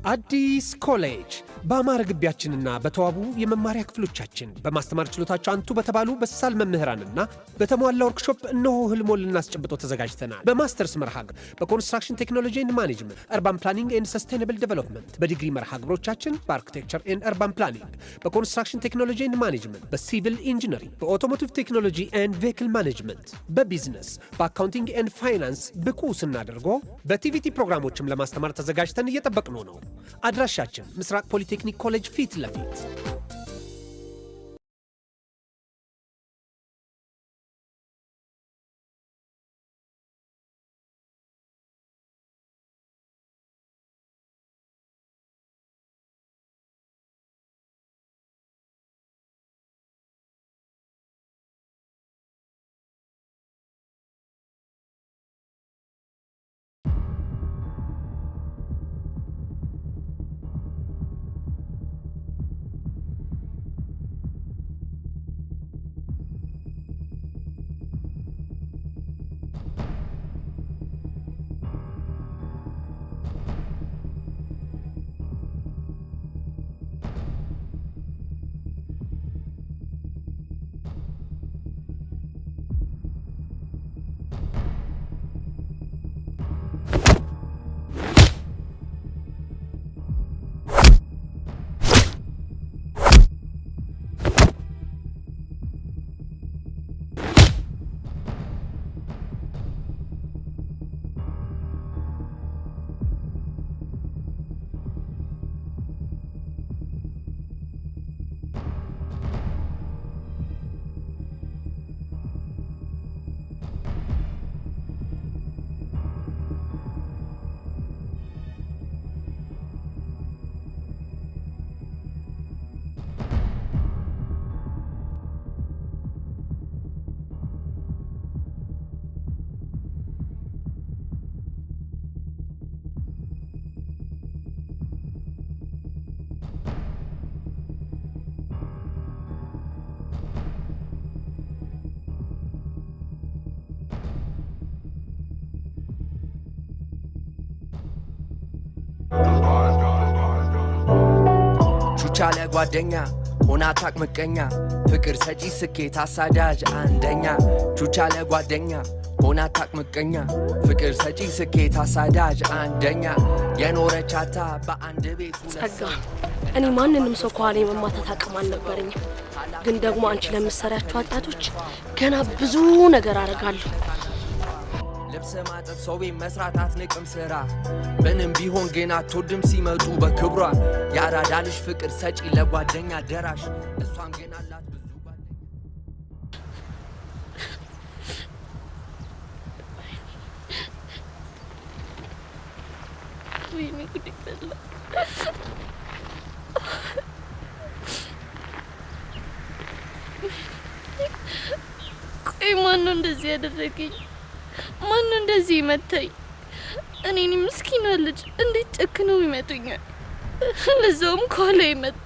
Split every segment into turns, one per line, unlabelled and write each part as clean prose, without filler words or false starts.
አዲስ ኮሌጅ በአማረ ግቢያችንና በተዋቡ የመማሪያ ክፍሎቻችን በማስተማር ችሎታቸው አንቱ በተባሉ በሳል መምህራንና በተሟላ ወርክሾፕ እነሆ ህልሞን ልናስጨብጦ ተዘጋጅተናል። በማስተርስ መርሃ ግብር በኮንስትራክሽን ቴክኖሎጂ ኤንድ ማኔጅመንት፣ አርባን ፕላኒንግ ኤንድ ሰስቴናብል ዴቨሎፕመንት፣ በዲግሪ መርሃ ግብሮቻችን በአርኪቴክቸር ኤንድ አርባን ፕላኒንግ፣ በኮንስትራክሽን ቴክኖሎጂ ኤንድ ማኔጅመንት፣ በሲቪል ኢንጂነሪንግ፣ በኦቶሞቲቭ ቴክኖሎጂ ኤንድ ቬሂክል ማኔጅመንት፣ በቢዝነስ፣ በአካውንቲንግ ኤንድ ፋይናንስ ብቁ ስናደርጎ በቲቪቲ ፕሮግራሞችም ለማስተማር ተዘጋጅተን እየጠበቅነው ነው። አድራሻችን ምስራቅ ፖሊቴክኒክ ኮሌጅ ፊት ለፊት።
ቹቻለ ጓደኛ ሆና ታቅ ምቀኛ ፍቅር ሰጪ ስኬት አሳዳጅ አንደኛ ቹቻለ ጓደኛ ሆና ታቅ ምቀኛ ፍቅር ሰጪ ስኬት አሳዳጅ አንደኛ የኖረቻታ በአንድ ቤት
ጸጋ እኔ ማንንም ሰው ከኋላ የመማታት አቅም አልነበረኝም። ግን ደግሞ አንቺ ለምትሰሪያቸው ኃጢአቶች ገና ብዙ ነገር አደርጋለሁ።
ልብስ ማጠብ ሰው ቤት መስራት አትንቅም ስራ ምንም ቢሆን ግን አትወድም ሲመጡ በክብሯ ያራዳ ልጅ ፍቅር ሰጪ ለጓደኛ ደራሽ እሷም ግን አላት ብዙ ጓደኛ።
ወይኔ ጉድ ይፈላ። ቆይ ማነው እንደዚህ ያደረገኝ? ማን እንደዚህ መተይ? እኔን ምስኪና ልጅ እንዴት ጨክነው ይመቱኛል? ለዛውም ከኋላ ይመጣ።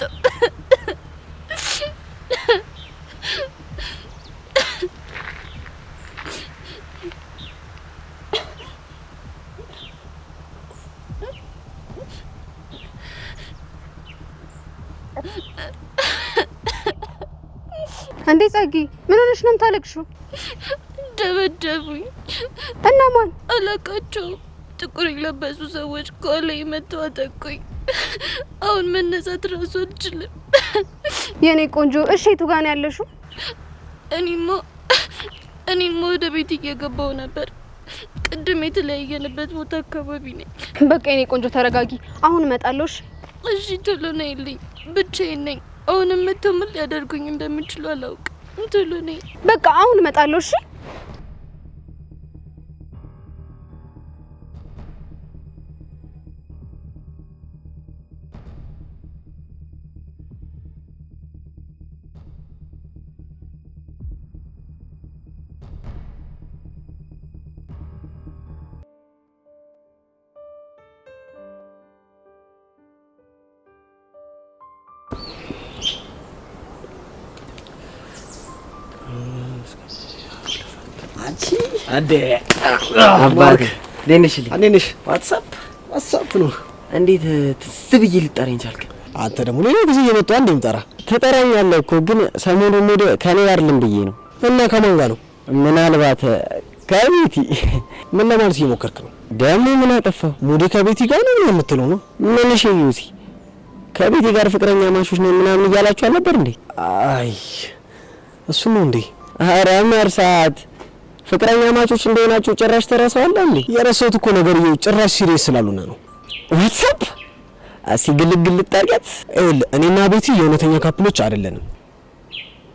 እንዴ ጸጊ ምን ሆነሽ ነው የምታለቅሽው?
ደበደቡኝ።
እና ማን?
አላውቃቸውም። ጥቁር የለበሱ ሰዎች ከኋላ መተው አጠቁኝ። አሁን መነሳት ራሱ አልችልም።
የኔ ቆንጆ እሺ የቱ ጋር ነው ያለሽው?
እኔማ ወደ ቤት እየገባው ነበር። ቅድም የተለያየንበት ቦታ አካባቢ ነኝ።
በቃ የኔ ቆንጆ ተረጋጊ። አሁን እመጣለሁ።
እሺ ቶሎ ነይልኝ። ብቻዬን ነኝ። አሁንም መተው ምን ሊያደርጉኝ እንደሚችሉ አላውቅም። ቶሎ ነይ።
በቃ አሁን እመጣለሁ። እሺ
አንዴ አባክ ደንሽልኝ
አንዴ ነሽ ዋትስአፕ ነው
እንዴት ትስብዬ ልጠራኝ ቻልክ?
አንተ ደግሞ ሌላ ጊዜ እየመጣ እንደምጠራ
ትጠራኛለህ እኮ ግን ሰሞኑን ወደ ከኔ ጋር ልም ብዬ ነው።
እና ከማን ጋር ነው?
ምናልባት ከቤቲ።
ምን ለማለት እየሞከርክ ነው?
ደግሞ ምን አጠፋው?
ሙዲ ከቤቲ ጋር ነው የምትለው ነው?
ምን እሺ ዩሲ ከቤቲ ጋር ፍቅረኛ ማሾች ነው ምናምን እያላችሁ አልነበር እንዴ?
አይ እሱ ነው እንዴ?
ኧረ መርሳት ፍቅረኛ ማቾች እንደሆናችሁ ጭራሽ ተረሳዋለህ እንዴ?
የረሳሁት እኮ ነገርየው ጭራሽ ሲሪየስ ስላሉና ነው።
ዋትስአፕ ግልግል ልታርጋት።
ይኸውልህ እኔና ቤቲ የእውነተኛ ካፕሎች አይደለንም።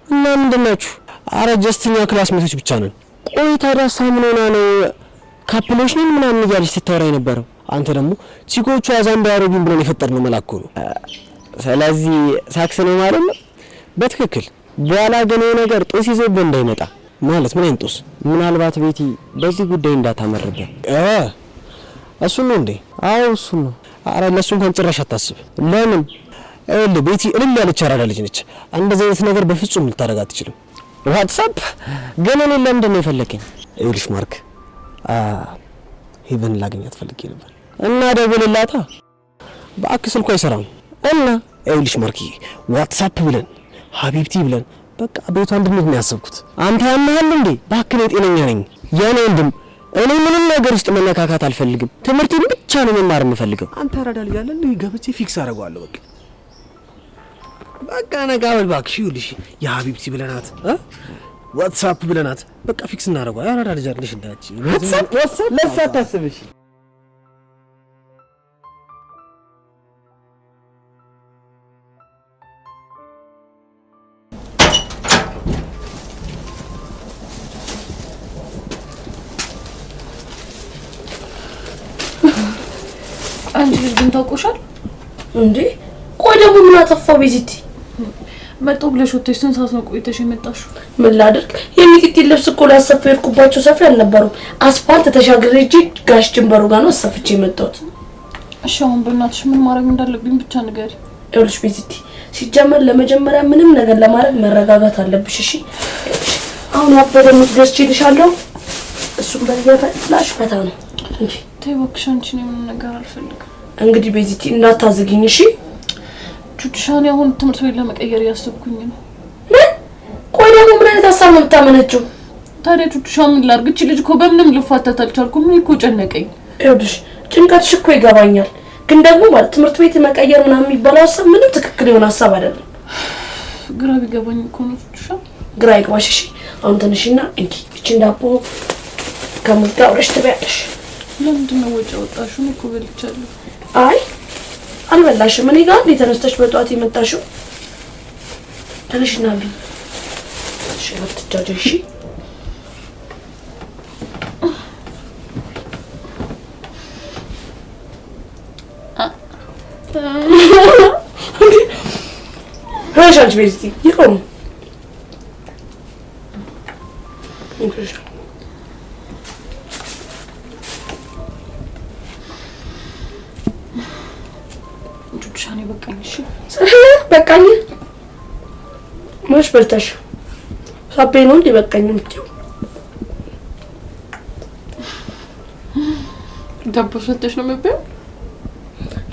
እና ምንድን ናችሁ?
አረ ጀስትኛ ክላስሜቶች ብቻ ነን።
ቆይ ታዲያ ምን ሆና ነው ካፕሎች ነን ምናምን እያለች ስታወራ የነበረው?
አንተ ደግሞ ቺኮቹ አዛ እንዳያረጉኝ ብለን የፈጠርነው መላክ ነው።
ስለዚህ ሳክስ ነው ማለት ነው።
በትክክል።
በኋላ ግን ነገር ጦስ ይዞብህ እንዳይመጣ።
ማለት ምን አይነት ጦስ?
ምናልባት ቤቲ በዚህ ጉዳይ እንዳታመርበት።
እሱ ነው እንዴ?
አዎ እሱ ነው።
አረ ለሱ እንኳን ጭራሽ አታስብ።
ለምን?
ይኸውልህ ቤቲ እልል ያለች አራዳ ልጅ ነች። እንደዚህ አይነት ነገር በፍጹም ልታደርግ አትችልም።
ዋትስአፕ ግን እኔ ለምንድን ነው የፈለከኝ?
ይኸውልሽ ማርክ ሄቨን ላገኛት ፈልጌ ነበር
እና ደውልላታ።
በአክ ስልኩ አይሰራም
እና
ይኸውልሽ ማርክዬ ዋትስአፕ ብለን ሀቢብቲ ብለን በቃ ቤቷ እንድንት ነው ያሰብኩት።
አንተ ያመሃል እንዴ?
ባክኔ ጤነኛ ነኝ።
የኔ ወንድም እኔ ምንም ነገር ውስጥ መነካካት አልፈልግም። ትምህርቴን ብቻ ነው መማር የምፈልገው።
አንተ አራዳ ልጅ አለ እንዴ? ገብቼ ፊክስ አደርገዋለሁ። በቃ ነጋ በል እባክሽ። ይኸውልሽ የሀቢብቲ ብለናት ዋትስአፕ ብለናት በቃ ፊክስ እናደርገዋለን። አራዳ ልጅ አለሽ እንዳች
ዋትስአፕ ለሳ ታስብሽ።
አንቺ ልጅ ግን ታውቆሻል
እንዴ? ቆይ ደግሞ ምን አጠፋው? ቤዚቲ
መጣሁ ብለሽ ወጥተሽ ስንት ሰዓት ነው ቆይተሽ የመጣሽው?
ምን ላድርግ? የሚጢጢ ልብስ እኮ ላሰፋ የሄድኩባቸው ሰፊ አልነበሩም። አስፋልት ተሻግሬ እጂ ጋሽ ጅንበሩ ጋር ነው አሰፍቼ የመጣሁት።
እሺ አሁን በእናትሽ ምን ማድረግ እንዳለብኝ ብቻ ንገሪ።
ይኸውልሽ ቤዚቲ ሲጀመር ለመጀመሪያ ምንም ነገር ለማድረግ መረጋጋት አለብሽ። እሺ አሁን አበደ ምትገዝችልሻለሁ። እሱም በየፈላሽ ፈታ ነው እንጂ
ተይ እባክሽ፣ አንቺ ነው ምንም ነገር አልፈልግም።
እንግዲህ ቤዚቲ እንዳታዝግኝ እሺ።
ቹቹሻን አሁን ትምህርት ቤት ለመቀየር ያስብኩኝ ነው።
ቆይ ደግሞ ምን አይነት ሀሳብ ነው የምታመነችው?
ታዲያ ቹቹሻን ምን ላድርግ? እቺ ልጅ እኮ በምንም ልፋታት አልቻልኩም። ምን እኮ ጨነቀኝ።
ይኸውልሽ ጭንቀትሽ እኮ ይገባኛል፣ ግን ደግሞ ማለት ትምህርት ቤት መቀየር ምናምን የሚባለው ሀሳብ ምንም ትክክል የሆነ ሀሳብ አይደለም።
ግራ ቢገባኝ እኮ ነው ቹቹሻን።
ግራ ይግባሽ እሺ። አሁን ትንሽና እንኪ እቺን ዳቦ ከሙዝ ጋር አብረሽ ትበያለሽ።
ለምንድን ነው ወጪ አወጣሽው? እኔ እኮ በልቻለሁ።
አይ አልበላሽም። እኔ ጋር እንዴ ተነስተሽ በጧት የመጣሽው? ትንሽና ብይ እሺ። አትጃጃይ እሺ። ሀሻንች ቤዝቲ ይቆም እንግዲህ
ቹቹሻን በቃኝ። እሺ
በቃኝ። መች በልተሽ ሳቤ ነው እንዴ በቃኝ የምትይው?
ዳቦ ሰተሽ ነው የምትበይው?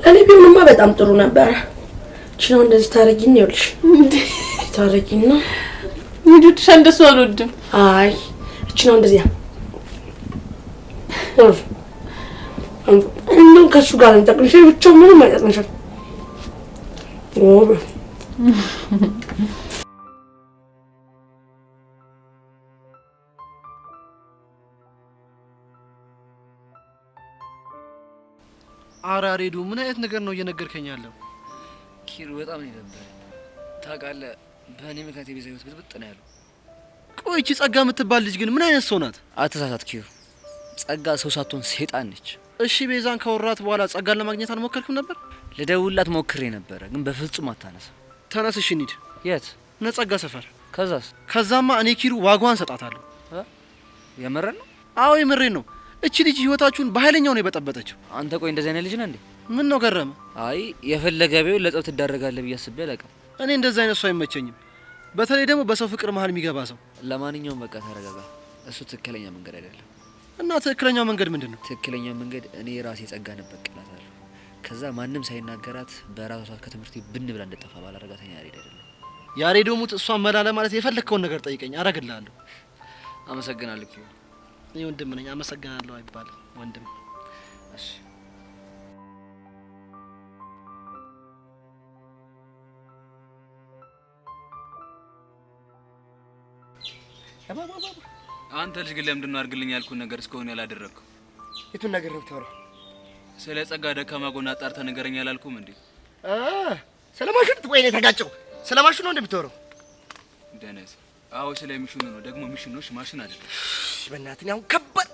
ለኔ ቢሆንማ በጣም ጥሩ ነበረ። እቺ ነው እንደዚህ ታረጊኝ። ይኸውልሽ እንዴ ታረጊና
ቹቹሻን እንደሱ አልወድም።
አይ እቺ ነው እንደዚህ እንደው ከሱ ጋር እንጠቅልሽ ብቻ ምንም አይጠቅምሽም።
አራሬዱ ምን አይነት ነገር ነው እየነገርከኝ ያለው?
ኪሩ በጣም ነው ነበር ታውቃለህ። በእኔ ምክንያት የቤዛ ህይወት ብጥብጥ ነው ያለው።
ቆይ እቺ ጸጋ የምትባል ልጅ ግን ምን አይነት ሰው ናት?
አትሳሳት ኪሩ፣ ጸጋ ሰው ሳትሆን ሴጣን ነች።
እሺ ቤዛን ካወራት በኋላ ጸጋን ለማግኘት አልሞከርክም ነበር?
ልደውልላት ሞክሬ ነበረ ግን በፍጹም አታነሳ።
ተነስሽ እንሂድ።
የት?
ነጸጋ ሰፈር።
ከዛስ?
ከዛማ እኔ ኪሩ ዋጋዋን ሰጣታለሁ።
የምሬን ነው?
አዎ የምሬን ነው። እቺ ልጅ ህይወታችሁን በኃይለኛው ነው የበጠበጠችው።
አንተ ቆይ እንደዚህ አይነት ልጅ ነህ እንዴ?
ምን ነው ገረመ?
አይ የፈለገ ቢሆን ለጸብ ትዳረጋለህ ብዬ አስቤ አላውቅም።
እኔ እንደዚህ አይነት ሰው አይመቸኝም፣ በተለይ ደግሞ በሰው ፍቅር መሀል የሚገባ ሰው።
ለማንኛውም በቃ ተረጋጋ። እሱ ትክክለኛ መንገድ አይደለም።
እና ትክክለኛው መንገድ ምንድን ነው?
ትክክለኛው መንገድ እኔ ራሴ ጸጋን እበቀላታለሁ።
ከዛ ማንም ሳይናገራት በራሷ ከትምህርት ብን ብላ እንደጠፋ ባላረጋት ያሬድ አይደለም።
ያሬድ ሙት እሷን መላለ ማለት የፈለከውን ነገር ጠይቀኝ አረግልሃለሁ።
አመሰግናለሁ።
እኔ ወንድም ነኝ አመሰግናለሁ አይባልም ወንድም።
እሺ
አንተ ልጅ ግን ለምንድን ነው አድርግልኝ ያልኩን ነገር እስከሆነ ያላደረግከው?
የቱን ነገር ነው የምታወራው?
ስለ ጸጋ ደካማ ጎና አጣርተህ ንገረኝ አላልኩም እንዴ?
ስለማሽን ወይ ነው የተጋጨው? ስለማሽን ነው እንደምታወራው?
ደነስ አዎ ስለሚሽኑ ነው። ደግሞ ሚሽኖች ማሽን አይደለም።
በእናትህ አሁን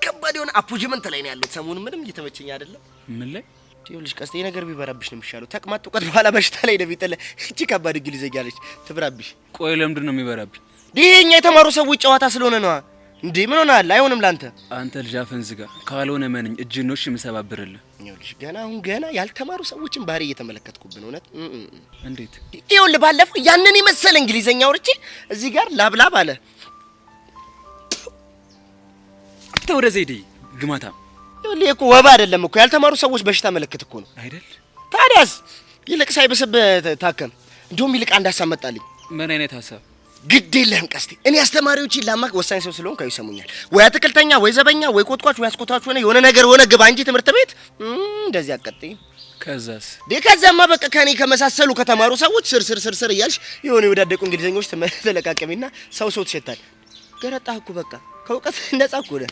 ከባድ የሆነ አፖጅመንት ላይ ነው ያለው። ሰሞኑን ምንም እየተመቸኝ አይደለም።
ምን ላይ?
ይኸውልሽ ቀስቴ ነገር ቢበራብሽ ነው የሚሻለው። ተቅማጥ ወቀት በኋላ በሽታ ላይ ነው የሚጥልህ። እቺ ከባድ እንግሊዘኛ አለች ትብራብሽ።
ቆይ ለምንድን ነው የሚበራብኝ?
ዲኛ የተማሩ ሰዎች ጨዋታ ስለሆነ ነው እንዴ? ምን ሆነሃል? አይሆንም ላንተ።
አንተ ልጅ አፍህን ዝጋ። ካልሆነ መንኝ እጅኖሽ የምሰባብርልህ።
ይኸውልሽ ገና ያልተማሩ ሰዎችን ባህሪ እየተመለከትኩብን እውነት።
እንዴት?
ይኸውልህ ባለፈው ያንን የመሰለ እንግሊዘኛ አውርቼ እዚህ ጋር ላብላብ አለ።
አንተ ወደ ዘይዴ ግማታም።
ይኸውልህ እኮ ወባ አይደለም እኮ ያልተማሩ ሰዎች በሽታ መለከት እኮ ነው
አይደል?
ታዲያስ ይልቅ ሳይበስብህ ታከም። እንደውም ይልቅ አንድ ሀሳብ መጣልኝ።
ምን አይነት ሀሳብ?
ግድ የለህም ቀስቴ። እኔ አስተማሪዎችን ላማክ ወሳኝ ሰው ስለሆንኩ ይሰሙኛል። ወይ አትክልተኛ፣ ወይ ዘበኛ፣ ወይ ቆጥቋጭ፣ ወይ አስቆጣጭ ሆነ የሆነ ነገር ሆነ ግባ እንጂ ትምህርት ቤት እንደዚህ አቀጥይ።
ከዛስ?
ከዛማ በቃ ከኔ ከመሳሰሉ ከተማሩ ሰዎች ስር እያልሽ የሆነ የወዳደቁ እንግሊዘኞች ተለቃቀሚና ሰው ትሸታል። ገረጣህ እኮ በቃ ከእውቀት ነጻ እኮ ነህ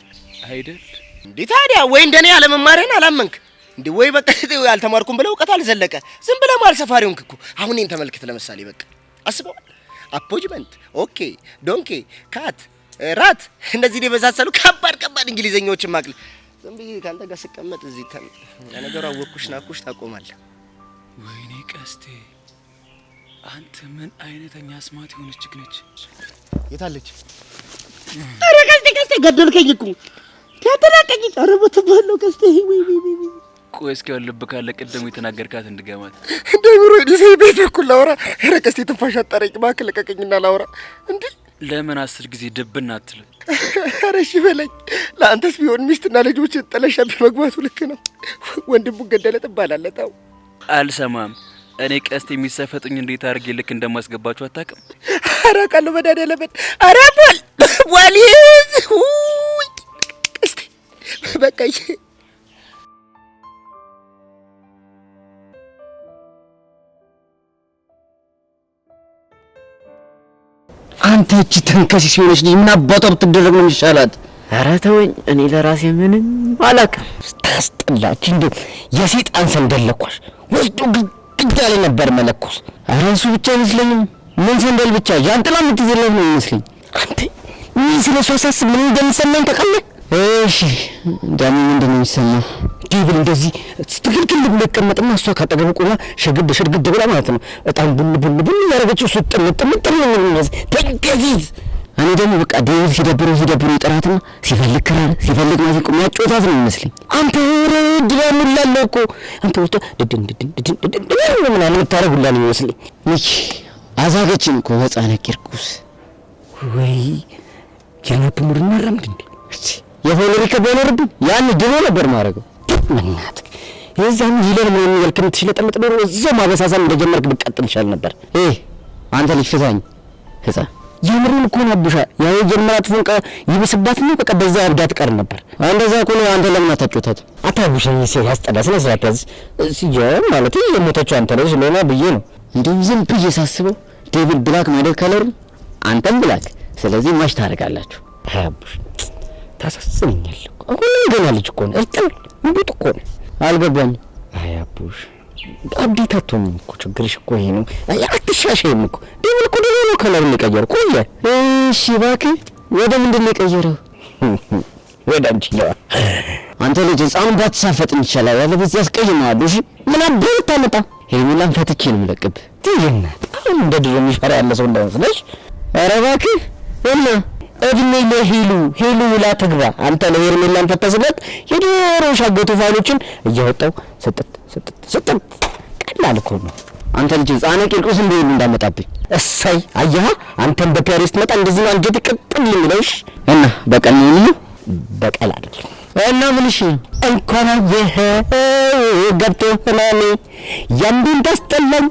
አይደል?
እንዴ ታዲያ ወይ እንደኔ አለመማርህን አላመንክ እንዴ? ወይ በቃ አልተማርኩም ብለህ እውቀት አልዘለቀ ዝም ብለህ ማል ሰፋሪ ሆንክ እኮ። አሁን እኔን ተመልክት ለምሳሌ በቃ አስበዋል። አፖጅመንት፣ ኦኬ፣ ዶንኬ፣ ካት፣ ራት እንደዚህ የመሳሰሉ ከባድ እንግሊዘኞችን ማቅል ዝም ብዬ ካንተ ጋር ስቀመጥ እዚህ ለነገሩ አወኩሽ ናኩሽ ታቆማለህ።
ወይኔ ቀስቴ አንተ ምን አይነተኛ ስማት የሆነች ችግር ነች።
የታለች? አረ ቀስቴ ገደልከኝ እኮ ተተላቀቂ። አረ በተባለው ቀስቴ ወይ
ቆይ እስኪ ልብ ካለ ቅድም የተናገርካት እንድገማት
እንደምሮ ዲሴ ቤት እኩል ላውራ። አረ ቀስቴ ትንፋሽ አጣረኝ እባክህ ለቀቀኝና ላውራ። እንዴ
ለምን 10 ጊዜ ድብና አትልም?
አረ እሺ በለኝ። ለአንተስ ቢሆን ሚስትና ልጆች ጥለሻብህ መግባቱ ልክ ነው። ወንድሙ ገደለ ትባላለህ። ታው
አልሰማም። እኔ ቀስቴ የሚሰፈጡኝ እንዴት አድርጌ ልክ እንደማስገባችሁ አታውቅም?
አረ ቃሉ በዳደለበት አረ ቦል ቀስቴ በቃ
አንተ እቺ ተንከሲስ የሆነች ልጅ ምን አባቷ ብትደረግ ነው የሚሻላት? ኧረ ተወኝ፣ እኔ ለራሴ ምንም አላውቅም። ታስጠላች። እንዴ የሰይጣን ሰንደል ለኳሽ ወስዶ ግድግዳ ላይ ነበር መለኮስ። ኧረ እሱ ብቻ አይመስለኝም። ምን ሰንደል ብቻ ጃንጥላ የምትዘለፍ ነው የሚመስለኝ። አንተ ምን ስለሷ ሳስብ ምን እንደሚሰማኝ ታውቃለህ? እሺ ዳኒ ምንድን ነው የሚሰማው? ዴቪል እንደዚህ ትክክል ብሎ ይቀመጥና እሷ ካጠገቡ ቆማ ሸግድ ብላ ማለት ነው በጣም ቡል ያረጋችው እሱ ጥምጥ ነው የሚመስል ተንከሲስ። እኔ ደግሞ በቃ ዴቪል ሲደብረው ይጠራትና ሲፈልግ ክራር ሲፈልግ ማሲንቆ የሚያጫውታት ነው የሚመስለኝ። አንተ ድራም ላለው እኮ አንተ ውስጥ ድድን ምናምን የምታረጉላ ነው የሚመስለኝ። ይህ አዛገችን እኮ ህፃነ ቂርቆስ ወይ የነብ ሙድና ረምድ እንዴ የሆነሪከ በኖርብኝ ያን ድሮ ነበር ማረገው። ምናት የዛን ይለን ምን ያልከም ትሽለጠለጥ ነው እዛው ማበሳሳም እንደጀመርክ ብትቀጥል ይሻል ነበር። አንተ ልጅ ፍታኝ ህፃ የምሩን እኮ ነው አቡሻ ያው የጀመራት ፎንቃ ይብስባት ነው በቃ በዛ አብዳት ቀር ነበር። እንደዛ እኮ ነው። አንተ ለምን አታጮታት? አታቡሻኝ ሲል ያስጠላ ስለሰራከዝ ሲጀም ማለት የሞተችው አንተ ነው ስለሆነ ብዬ ነው እንዴ ዝም ብዬ ሳስበው ዴቪድ ብላክ ማለት ከለሩ አንተም ብላክ ስለዚህ ማሽ ታረጋላችሁ። አቡሽ ታሳስነኛል እኮ አሁን ገና ልጅ እኮ ነው እርጥብ እንዴት እኮ ነው አልገባኝ። አይ አቡሽ አብዴት አትሆንም እኮ ችግርሽ እኮ ይሄ ነው። አይ አትሻሻይም እኮ ዴቪድ እኮ ደግሞ ከለር ነው የቀየረው ቆየ። እሺ እባክህ ወደ ምንድን ነው የቀየረው? ወደ አንቺ ነው። አንተ ልጅ ህፃኑን ባትሳፈጥኝ ይችላል ያለ በዚህ ያስቀይማል። እሺ ምን አባይ ታመጣ ሄሚላን ፈትቼ ነው የምለቅብ ትይና አሁን እንደ ድሮ የሚፈራ ያለ ሰው እንዳይመስልሽ። ኧረ እባክህ እና እድሜ ለሄሉ ላ ተግባ አንተ ለሄርሜላን ፈተስለት የዶሮ ሻገቱ ፋይሎችን እያወጣው ሰጠት ቀላል እኮ ነው። አንተ ልጅ ህፃነ ቂርቆስ እንደው እንዳመጣብኝ እሰይ አያህ አንተን በፒያሪስት መጣ እንደዚህ ነው አንጀት ቅጥል የሚለውሽ እና በቀል ነው በቀል አይደል እና ምን እሺ እንኳን ገብቶ ህናኔ ያንዱን ታስጠላኝ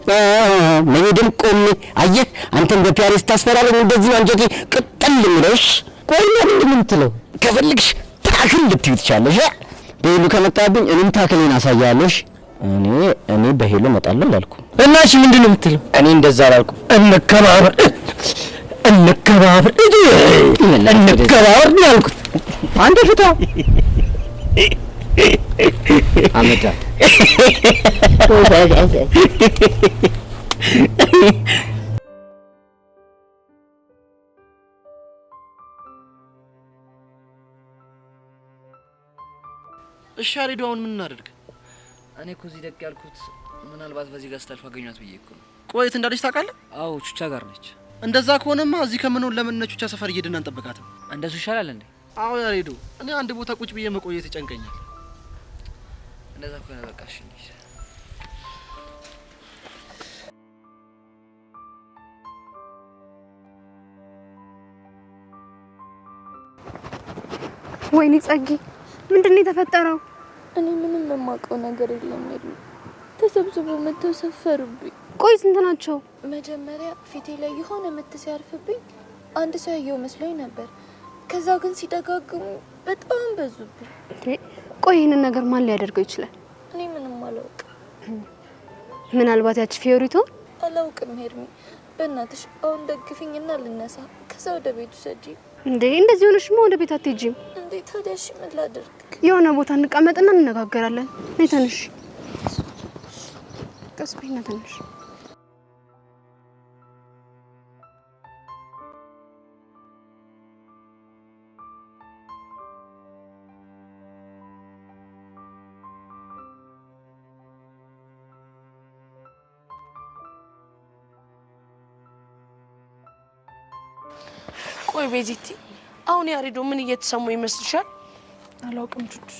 መሄድም ቆሜ አየህ አንተን በፒያሪስ ታስፈራለኝ እንደዚህ አንጀቴ ቅጥል ምለሽ ቆይ ምንድን ነው የምትለው ከፈልግሽ ታክል ልትይ ትችላለሽ በሄሉ ከመጣብኝ እኔም ታክሌን አሳያለሽ እኔ በሄሉ እመጣለሁ አላልኩም እና እሺ ምንድን ነው የምትለው እኔ እንደዛ አላልኩም እንከባበር ያልኩት አንተ ፍታ አመጣ
እሺ አሬዶ አሁን ምን እናደርግ እኔ እኮ እዚህ ደቅ ያልኩት ምናልባት በዚህ ጋር ስታልፍ አገኛት ብዬ እኮ ነው
ቆይት እንዳለች ታውቃለህ
አዎ ቹቻ ጋር ነች
እንደዛ ከሆነማ እዚህ ከምንሆን ለምን ቹቻ ሰፈር እየሄድን አንጠብቃትም
እንደሱ ይሻላል እንዴ
አዎ ያሬዶ እኔ አንድ ቦታ ቁጭ ብዬ መቆየት ይጨንቀኛል
እንደዛ ከሆነ በቃ እሺ
ወይኔ ጸጊ ምንድነው የተፈጠረው
እኔ ምንም የማውቀው ነገር የለም የለም ተሰብስበው መተው ሰፈሩብኝ
ቆይ ስንት ናቸው
መጀመሪያ ፊቴ ላይ የሆነ ምት ሲያርፍብኝ አንድ ሰው ያየው መስሎኝ ነበር ከዛ ግን ሲደጋግሙ በጣም በዙብኝ
ቆይ ይሄንን ነገር ማን ሊያደርገው ይችላል
እኔ ምንም አላውቅም
ምናልባት ያቺ ፊዮሪቶ
አላውቅም ሄርሚ በእናትሽ አሁን ደግፊኝና ልነሳ ከዛ ወደ ቤቱ ሰጂ
እንዴ እንደዚህ ሆነሽማ ወደ ቤት አትሄጂም
እንዴ ታዲያሽ ምን ላድርግ
የሆነ ቦታ እንቀመጥና እንነጋገራለን ነይ ተነሽ ቀስ በይና ተነሽ
ቆይ ቤዚቲ አሁን ያሬዶ ምን እየተሰሙ ይመስልሻል
አላውቅም ቹቹ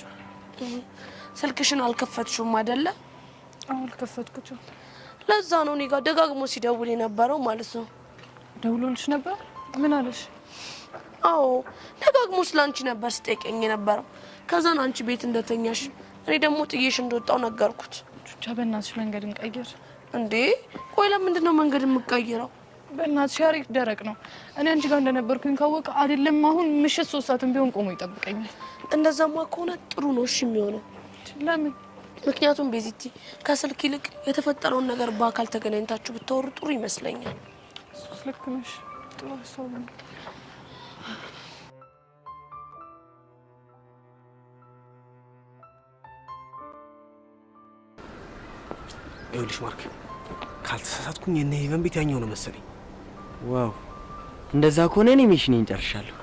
ስልክሽን አልከፈትሽውም አይደለ
አልከፈትኩትም
ለዛ ነው እኔ ጋር ደጋግሞ ሲደውል የነበረው ማለት ነው
ደውሎልሽ ነበር ምን አለሽ
አዎ ደጋግሞ ስላንቺ ነበር ስጠይቀኝ የነበረው ከዛን አንቺ ቤት እንደተኛሽ እኔ ደግሞ ጥዬሽ እንደወጣው ነገርኩት
ቹቻ በእናትሽ መንገድ እንቀይር
እንዴ ቆይ ለምንድን ነው መንገድ የምትቀይረው
በእናትሽ ያሬድ ደረቅ ነው እኔ አንቺ ጋር እንደነበርኩኝ ካወቀ አይደለም አሁን ምሽት 3 ሰዓትም ቢሆን ቆሞ ይጠብቀኛል
እንደዛማ ከሆነ ጥሩ ነው እሺ የሚሆነው
ለምን
ምክንያቱም ቤዚቲ ከስልክ ይልቅ የተፈጠረውን ነገር በአካል ተገናኝታችሁ ብታወሩ ጥሩ ይመስለኛል
ልክ ነሽ ጥሩ ሀሳብ ነው
ይኸውልሽ ማርክ ካልተሳሳትኩኝ የኔ ኢቨን ቤት ያኛው ነው መሰለኝ
ዋው እንደዛ ከሆነ እኔ ሚሽኔን ጨርሻለሁ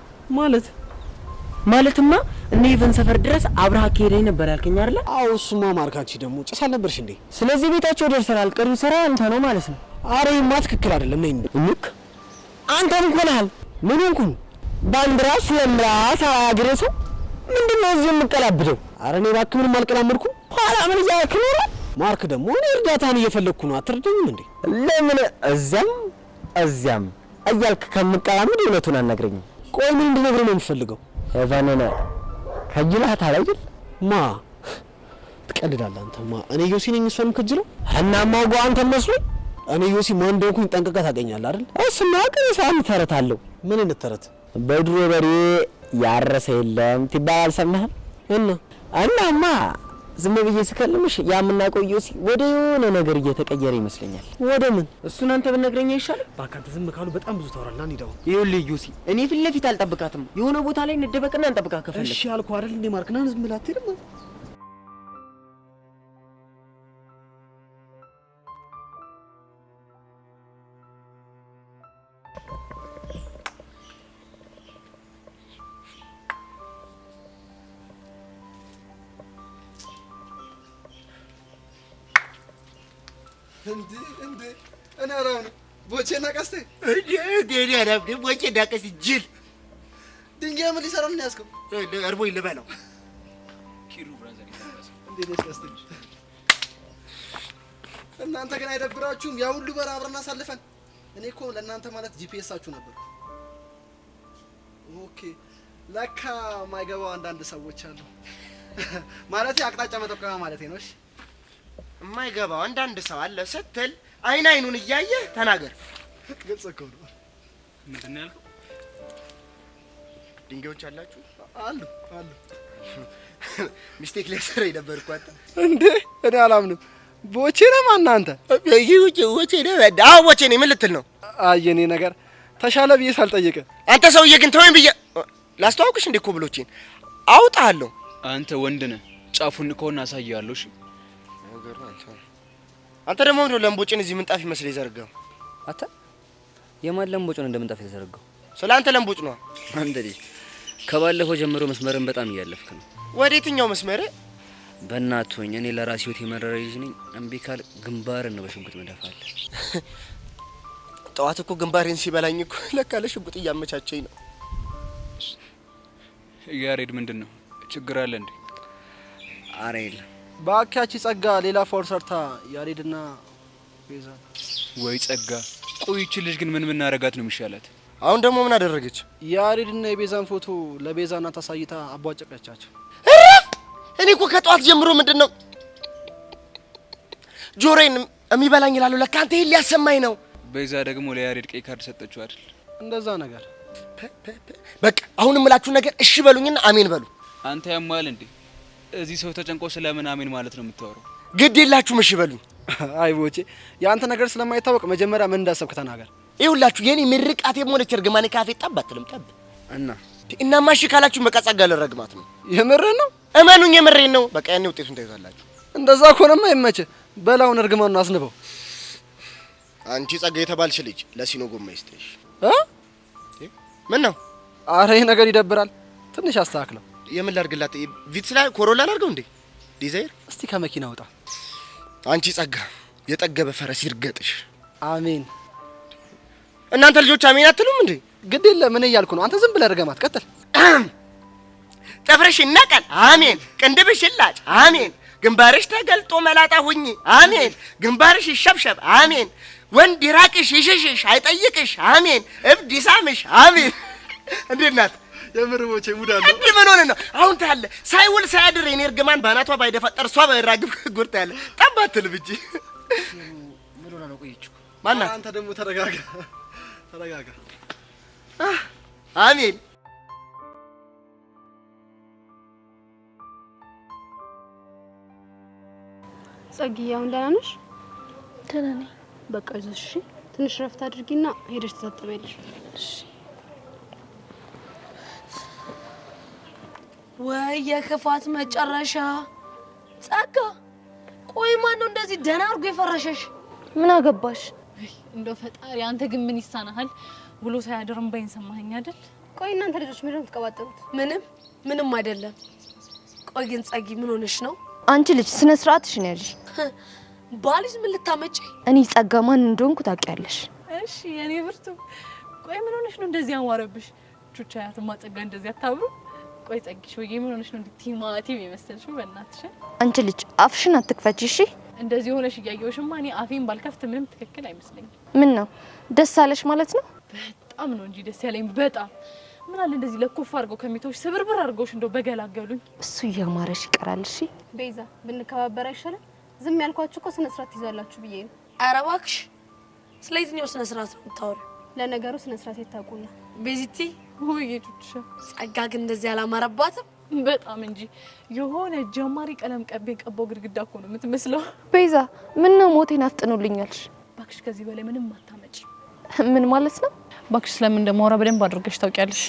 ማለትማ እነ ኢቨን ሰፈር ድረስ አብረሃ ከሄደኝ ነበር ያልከኝ አይደል
አዎ እሱማ ማርክ አንቺ ደግሞ ጭስ አልነበርሽ እንዴ
ስለዚህ ቤታቸው ደርሰናል ቀሪው ስራ አንተ ነው ማለት ነው
አሬማ ትክክል አይደለም ነኝ
ልክ አንተ ምን ሆነሃል ምን ሆንኩኝ ባንዲራ ስለምራ ሳግሬሱ ምንድነው እዚህ የምቀላብደው
አረ እኔ እባክህ ምንም አልቀላመድኩም
ኋላ ምን እያልክ ነው
ማርክ ደግሞ እኔ እርዳታን እየፈለኩ ነው አትረዳኝም እንዴ
ለምን እዚያም እያልክ ከምቀላመድ እውነቱን አናግረኝም
ቆይ ምን እንድነግርህ ነው የምፈልገው
እባነና ከጅላት አይደል
ማ ትቀልዳለህ አንተማ እኔ ዮሲ ነኝ እሷንም ከጅለው
እናማ ጓ አንተ መስሎኝ
እኔ ዮሲ ማን እንደሆንኩኝ ጠንቅቀህ ታገኛለህ አይደል
እሱማ ቅሳም ተረታለሁ
ምን እንተረት
በድሮ በሬ ያረሰ የለም ትባል አልሰማህም እናማ ዝም ብዬ ስከልምሽ ያምናቆው ዮሲ ወደ የሆነ ነገር እየተቀየረ ይመስለኛል
ወደ ምን
እሱን አንተ ብትነግረኝ አይሻልም
ባካንተ ዝም ካሉ በጣም ብዙ ታወራለህ አንይዳው
ይኸውልህ ዮሲ እኔ ፊት ለፊት አልጠብቃትም የሆነ ቦታ ላይ እንደበቅና እንጠብቃ ከፈለክ
እሺ አልኩህ አይደል እንዴ ማርክ ና ዝም ብለህ አትሄድም
እንዴ انا راوني ቦቼና ቀስቴ እንዴ አዳም ቦቼና ቀስቴ ጅል ድንጋይ ምን ሊሰራ ነው ያስከው እርቦኝ ልበለው ኪሩ ብራዘር ይታሰ እንዴ ደስ ቀስቴ እናንተ ግን አይደብራችሁም ያ ሁሉ በራ አብረን አሳልፈን እኔ እኮ ለእናንተ ማለት ጂፒኤሳችሁ ነበር ኦኬ
ለካ ማይገባው አንዳንድ ሰዎች አሉ። ማለት አቅጣጫ መጠቆሚያ ማለት ነው። እሺ
የማይገባው አንዳንድ ሰው አለ ስትል አይን አይኑን እያየህ ተናገር።
ግልጽ እኮ ነው።
ምንድን ነው ያልከው? ድንጋዮች አላችሁ?
አሉ።
ሚስቴክ ሊያሰረኝ ነበር እኮ አንተ።
እንዴ እኔ አላምንም። ቦቼ ነህ ማነህ አንተ?
ቦቼ ነህ? አዎ ቦቼ ነኝ። ምን ልትል ነው?
አየኔ ነገር ተሻለ ብዬ ሳልጠይቅህ
አንተ ሰውዬ ግን ተወኝ ብዬ ላስተዋውቅሽ እንዴ? እኮ ብሎቼን አውጣለሁ።
አንተ ወንድ ነህ። ጫፉን ከሆነ አሳያለሁ። እሺ
አንተ ደግሞ ምንድን ነው ለምቦጭን እዚህ ምንጣፍ ይመስል የዘረጋው?
አንተ የማን ለምቦጭ ነው እንደምንጣፍ የተዘረጋው?
ስለ አንተ ለምቦጭ ነው።
አንተ ልጅ ከባለፈው ጀምሮ መስመርን በጣም እያለፍክ ነው።
ወደ የትኛው መስመር?
በእናትህ ሆኝ እኔ ለራሴ ህይወት የመረረ ልጅ ነኝ። እምቢ ካል ግንባርን ነው በሽጉጥ መደፋለ።
ጠዋት እኮ ግንባሬን ሲበላኝ እኮ ለካ ለሽጉጥ እያመቻቸኝ ነው።
ያሬድ ምንድን ነው ችግር አለ እንዴ?
አረ የለም
ባካቺ ጸጋ ሌላ ፎር ሰርታ ያሬድና ቤዛ።
ወይ ጸጋ ቆይቺ ልጅ ግን ምን እናረጋት ነው የሚሻላት?
አሁን ደግሞ ምን አደረገች?
ያሬድና የቤዛን ፎቶ ለቤዛና ታሳይታ አቧጨቀቻቸው።
እኔ እኮ ከጧት ጀምሮ ምንድነው ጆሮዬን የሚበላኝ ይላሉ። ለካ አንተ ይሄን ሊያሰማኝ ነው።
ቤዛ ደግሞ ለያሬድ ቀይ ካርድ ሰጠችው አይደል?
እንደዛ ነገር።
በቃ አሁን እምላችሁ ነገር እሺ በሉኝና አሜን በሉ።
አንተ ያማል እንዴ? እዚህ ሰው ተጨንቆ ስለምን አሜን ማለት ነው የምታወራው?
ግድ የላችሁም እሺ በሉኝ።
አይ ቦቼ ያንተ ነገር ስለማይታወቅ መጀመሪያ ምን እንዳሰብክ ተናገር።
ይኸውላችሁ የኔ ምርቃቴ ሆነች እርግማኔ ካፌ ጠብ አትልም ጠብ እና ማሽ ካላችሁ በቃ ጸጋ ለረግማት ነው።
የምሬን ነው?
እመኑኝ የምሬን ነው። በቃ ያኔ ውጤቱን ታዩታላችሁ።
እንደዛ ከሆነማ ይመችህ። በላውን እርግማኑን አስንበው።
አንቺ ጸጋ የተባልሽ ልጅ ለሲኖ ጎማ ይስጥሽ። ምን ነው?
አረ ይሄ ነገር ይደብራል። ትንሽ አስተካክለው።
የምን ላድርግላት? ቪትስ ላይ ኮሮላ ላድርገው እንዴ? ዲዛይር
እስቲ ከመኪና ውጣ።
አንቺ ጸጋ የጠገበ ፈረስ ይርገጥሽ።
አሜን።
እናንተ ልጆች አሜን አትሉም እንዴ?
ግድ የለም ምን እያልኩ ነው? አንተ ዝም ብለህ እርገማት። ቀጥል።
ጥፍርሽ ይነቀል። አሜን። ቅንድብሽ ይላጭ። አሜን። ግንባርሽ ተገልጦ መላጣ ሁኚ። አሜን። ግንባርሽ ይሸብሸብ። አሜን። ወንድ ይራቅሽ ይሽሽሽ አይጠይቅሽ። አሜን። እብድ ይሳምሽ። አሜን። እንዴት ናት?
የምርቦቼ ሙዳ ነው።
እንዴ ምን ሆነ ነው? አሁን ታያለ ሳይውል ሳያድር የኔ እርግማን ባናቷ ባይደፈጠር እሷ ባይራግፍ ጉርታ ያለ ጠባትል ብጂ
ምን ሆነ ነው? ቆይጭ
ማናት?
አንተ ደግሞ ተረጋጋ ተረጋጋ።
አሜን።
ጸጊዬ አሁን ደህና ነሽ?
ደህና ነኝ።
በቃ ይዞሽ እሺ። ትንሽ ረፍት አድርጊና ሄደሽ ተታጠቢያለሽ።
እሺ። ወይ የክፋት መጨረሻ ጸጋ። ቆይ ማን ነው እንደዚህ ደህና አድርጎ የፈረሸሽ? ምን አገባሽ?
እንደው ፈጣሪ አንተ ግን ምን ይሳናሃል? ውሎ ሳያድርም ባይን ሰማኸኝ አይደል?
ቆይ እናንተ ልጆች ምንድን ነው የምትቀባጠሩት?
ምንም አይደለም። ቆይ ግን ጸጊ ምን ሆነሽ ነው?
አንቺ ልጅ ስነ ስርዓትሽ ነው ያልሽ።
ባልሽ ምን ልታመጪ?
እኔ ጸጋ ማን እንደሆንኩ ታውቂያለሽ።
እሺ የኔ ብርቱ፣ ቆይ ምን ሆነሽ ነው እንደዚህ አንዋረብሽ? ቹቻያትማ ጸጋ እንደዚህ አታብሩ። ቆይ ጸጊሽ ወይ ምን ሆነሽ ነው እንዴ ቲማቲም የመሰልሽው? በእናትሽ
አንቺ ልጅ አፍሽን አትክፈቺ እሺ።
እንደዚህ ሆነሽ እያየሁሽማ እኔ አፌን ባልከፍት ምንም ትክክል አይመስለኝም።
ምን ነው ደስ አለሽ ማለት ነው?
በጣም ነው እንጂ ደስ ያለኝ በጣም። ምን አለ እንደዚህ ለኩፍ አድርገው ከሚተውሽ ስብርብር አድርገውሽ እንደው በገላገሉኝ።
እሱ እያማረሽ ይቀራል። እሺ
ቤዛ ብንከባበር አይሻልም? ዝም ያልኳችሁ እኮ ስነ ስርዓት ይዛላችሁ ብዬ ነው።
ኧረ እባክሽ ስለ የትኛው ስነ ስርዓት ነው የምታወሪው?
ለነገሩ ስነ ስርዓት የታውቁና
ቤዚቲ
ወይ ቹቻ
ጸጋ ግን እንደዚህ አላማረባትም።
በጣም እንጂ የሆነ ጀማሪ ቀለም ቀቤ ቀባው ግድግዳ እኮ ነው የምትመስለው።
ቤዛ ምን ነው ሞቴን አፍጥኑልኛልሽ?
ባክሽ ከዚህ በላይ ምንም አታመጪ።
ምን ማለት ነው?
ባክሽ ስለምን እንደማወራ በደንብ አድርገሽ ታውቂያለሽ።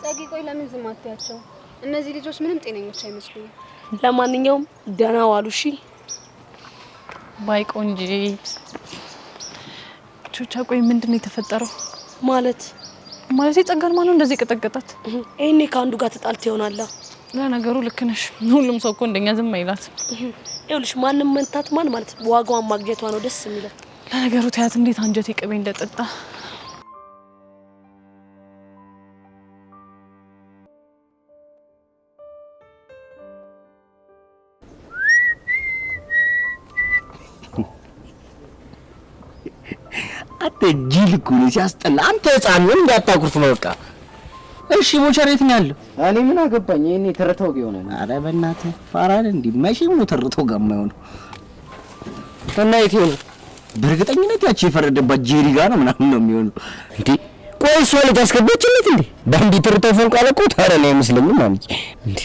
ጸጊ ቆይ ለምን ዝም አትያቸው? እነዚህ ልጆች ምንም ጤነኞች አይመስሉም።
ለማንኛውም ደህና ዋሉ እሺ።
ባይ ቆንጂ ቹቻ ቆይ ምንድነው የተፈጠረው?
ማለት
ጸጋን ማን ነው እንደዚህ ቀጠቀጣት?
እኔ ከአንዱ ጋር ተጣልተ ይሆናል።
ለነገሩ ልክ ነሽ። ሁሉም ሰው እኮ እንደኛ ዝም አይላት።
ይኸውልሽ ማንም መንታት ማን ማለት ዋጋዋን ማግኘቷ ነው ደስ የሚለው።
ለነገሩ ታያት እንዴት አንጀቴ ቅቤ እንደጠጣ።
አንተ ጅል እኮ ነህ ሲያስጠላ። አንተ ህፃን ምን እንዳታኩርፍ ነው በቃ። እሺ ሞቸር የት ነው ያለው? እኔ ምን አገባኝ? ይሄኔ ተረተው ይሆናል። ኧረ በእናትህ ፋራን እንዴ መቼ ነው ተረተው ጋር የማይሆነው? እና የት ነው? በእርግጠኝነት ያቺ የፈረደባት ጄሪ ጋር ነው ምናምን ነው የሚሆነው። እንዴ ቆይ እሷ ልጅ አስገባችለት እንዴ? በአንዲ ተረተው ፈንቃለ እኮ ታረለ አይመስለኝም ማለት እንዴ።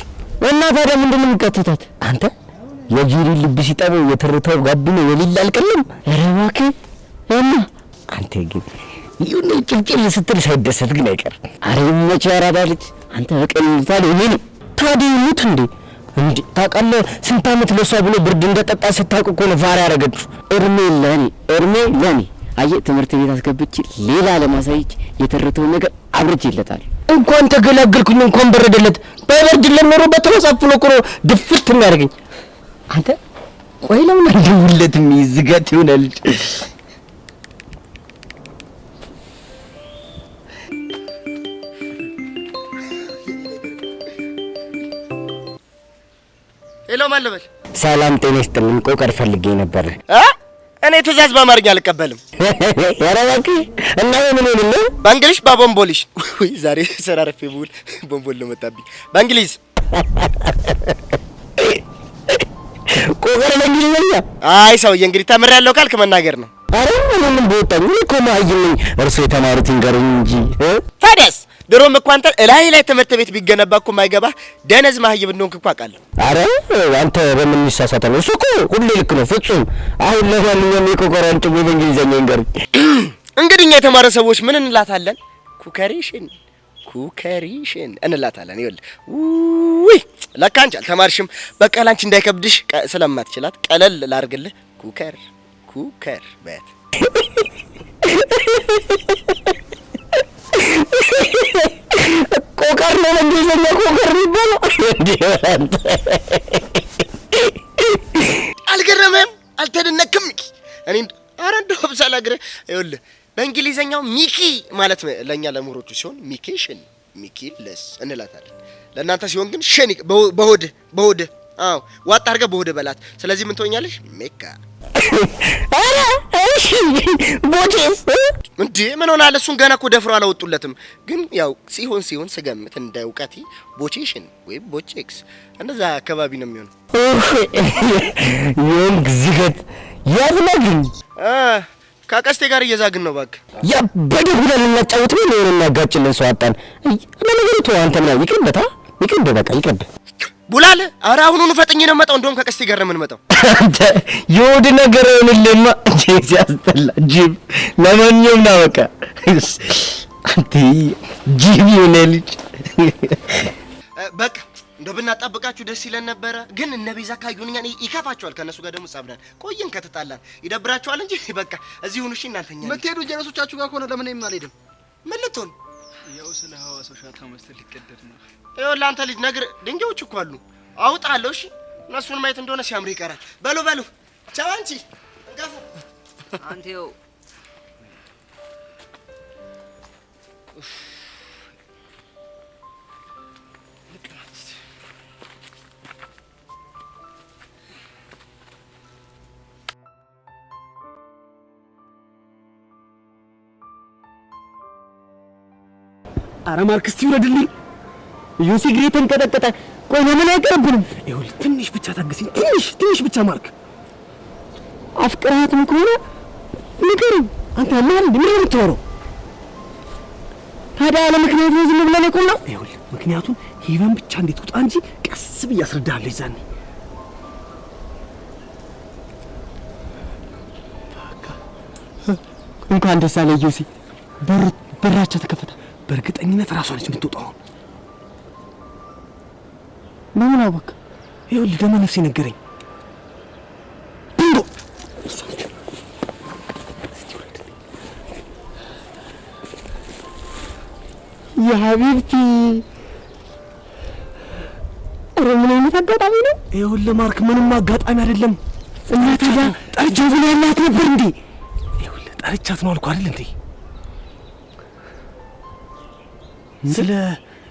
እና ታዲያ ምንድን ነው የሚከተታት? አንተ የጄሪ ልብ ሲጠበው የተረተው ጋብ ነው የሌላ አልቀለም። ኧረ እባክህ እና አንተ ግን ይሁን ጭልጭል ስትል ሳይደሰት ግን አይቀር። አሬ መቼ ያራዳ ልጅ አንተ በቀል ታዲያ ምን ታዲያ ሙት እንዴ እንዴ ታውቃለህ? ስንት ዓመት ለሷ ብሎ ብርድ እንደጠጣ ስታውቅ እኮ ነው ቫራ ያረገችው። እርሜ ለኔ አየህ ትምህርት ቤት አስገብቼ ሌላ ለማሳየች የተረተው ነገር አብርቼለታል። እንኳን ተገላገልኩኝ እንኳን በረደለት። በበርድ ለኖሮ በተመሳፍሎ እኮ ነው ድፍት የሚያደርገኝ። አንተ ቆይ ለምን እንደውለትም ይዝጋት ይሆናል።
ሄሎ ማን ልበል?
ሰላም ጤና ይስጥልኝ። ቆቀር ፈልጌ ነበር።
እኔ ትእዛዝ በአማርኛ አልቀበልም።
ኧረ እባክህ እና ምን ሆነልህ?
በእንግሊሽ ባቦምቦሊሽ። ወይ ዛሬ ሰራረፌ ብውል ቦምቦል ነው መጣብኝ። በእንግሊዝ
ቆቀር በእንግሊዝኛ?
አይ ሰውዬ እንግዲህ ተምሬያለሁ ካልክ መናገር ነው።
ኧረ ምንም ቦታኝ እኮ ማይኝ እርሱ የተማሩት ይንገሩኝ እንጂ
ታዲያስ ድሮም እኮ አንተ እላይ ላይ ትምህርት ቤት ቢገነባ እኮ ማይገባ ደነዝ ማህይብ እንደሆንክ እኮ አውቃለሁ።
አረ አንተ በምን ይሳሳታል? እሱ እኮ ሁሌ ልክ ነው ፍጹም። አሁን ለማንኛውም የቆቀራን ጥቡ በእንግሊዝኛ ይንገሩኝ።
እንግዲህ እኛ የተማረ ሰዎች ምን እንላታለን? ኩከሪሽን እንላታለን። ይኸውልህ ውይ ለካ አንቺ አልተማርሽም። በቃ ላንቺ እንዳይከብድሽ ስለማትችላት ቀለል ላርግልህ። ኩከር በት
ቆቀር ነው በእንግሊዝኛ ቆቀር የሚባለው እንዴ?
አልገረመም? አልተደነቅም? እኔ ኧረ እንደው ብሳላግረ ይኸውልህ በእንግሊዘኛው ሚኪ ማለት ለኛ ለምሁሮቹ ሲሆን ሚኬሽን ሚኪለስ እንላታለን። ለእናንተ ሲሆን ግን ሸኒ በሆድ አዎ ዋጣ አድርገህ በሆድ በላት። ስለዚህ ምን ትሆኛለሽ? ሜካ
አረ እሺ ቦቼስ
እንዴ ምን ሆናል? እሱን ገና እኮ ደፍሮ አላወጡለትም። ግን ያው ሲሆን ስገምት እንደ እውቀቴ ቦቼሽን ወይ ቦቼክስ እንደዛ አካባቢ ነው የሚሆነው።
የንግ ዝገት ያዝናግኝ
ከቀስቴ ጋር እየዛግን ነው። እባክህ
ያበደ ሁለን እናጫውት ነው የሚያጋጭልን ሰው አጣን። ለነገሩ ተው አንተ ምናምን ይቅርብ በቃ ይቅርብ
ቡላለ። ኧረ አሁኑኑ ፈጥኜ ነው የምመጣው። እንደውም ከቀስቴ ጋር ነው የምንመጣው።
አንተ የወድ ነገር አይሆንልህማ እንጂ ሲያስጠላ ጅብ። ለማንኛውም ና በቃ አንተ ጅብ የሆነ ልጅ
በቃ እንደው ብናጣብቃችሁ ደስ ይለን ነበረ። ግን እነ ቤዛ ካዩን እኛን ይከፋቸዋል። ከነሱ ጋር ደግሞ ጻብናል ቆየን ከተጣላን ይደብራቸዋል እንጂ በቃ እዚህ ሁኑ። እሺ እናንተኛ
የምትሄዱ ጀነሶቻችሁ ጋር ከሆነ ለምን እኔም አልሄድም?
ምን ልትሆን?
ያው ስለ ሐዋሳው ሻታ መስጠት ሊቀደድ ነው።
ይኸውልህ አንተ ልጅ ነገር ድንጋዮች እኮ አሉ አውጣለሁ። እሺ እነሱን ማየት እንደሆነ ሲያምር ይቀራል። በሉ ቻው። አንቺ እንጋፉ
አንቴው
አረ ማርክስ ይወርድልኝ። ዩሲ ግሬተን ተንቀጠቀጠ። ቆይ ለምን አይቀርብንም?
ይኸውልህ ትንሽ ብቻ ታገሰኝ። ትንሽ ብቻ ማርክ።
አፍቅራትም ከሆነ ንገረኝ። አንተ ማን ምን የምትወረው ታዲያ? ያለ ምክንያት ነው ዝም ብለን የቆምነው?
ይኸውልህ ምክንያቱም ሄቨን ብቻ እንዴት ውጣ እንጂ ቀስ ብዬ አስረዳሃለሁ። ይዛኔ
እንኳን ደስ አለህ ዩሲ። በራቸው ተከፈተ።
በእርግጠኝነት ራሷ ነች የምትወጣው።
በምን አወቅ?
ይኸውልህ ደመ ነፍሴ ነገረኝ። ቢንጎ እሷ ነች።
የሀቢብቲ ምን አይነት አጋጣሚ ነው?
ይኸውልህ ማርክ ምንም አጋጣሚ አይደለም።
እና ታዲያ ጠርጃው ብሎ ያላት ነበር እንዴ?
ይኸውልህ ጠርቻት ነው አልኩ አይደል እንዴ? ስለ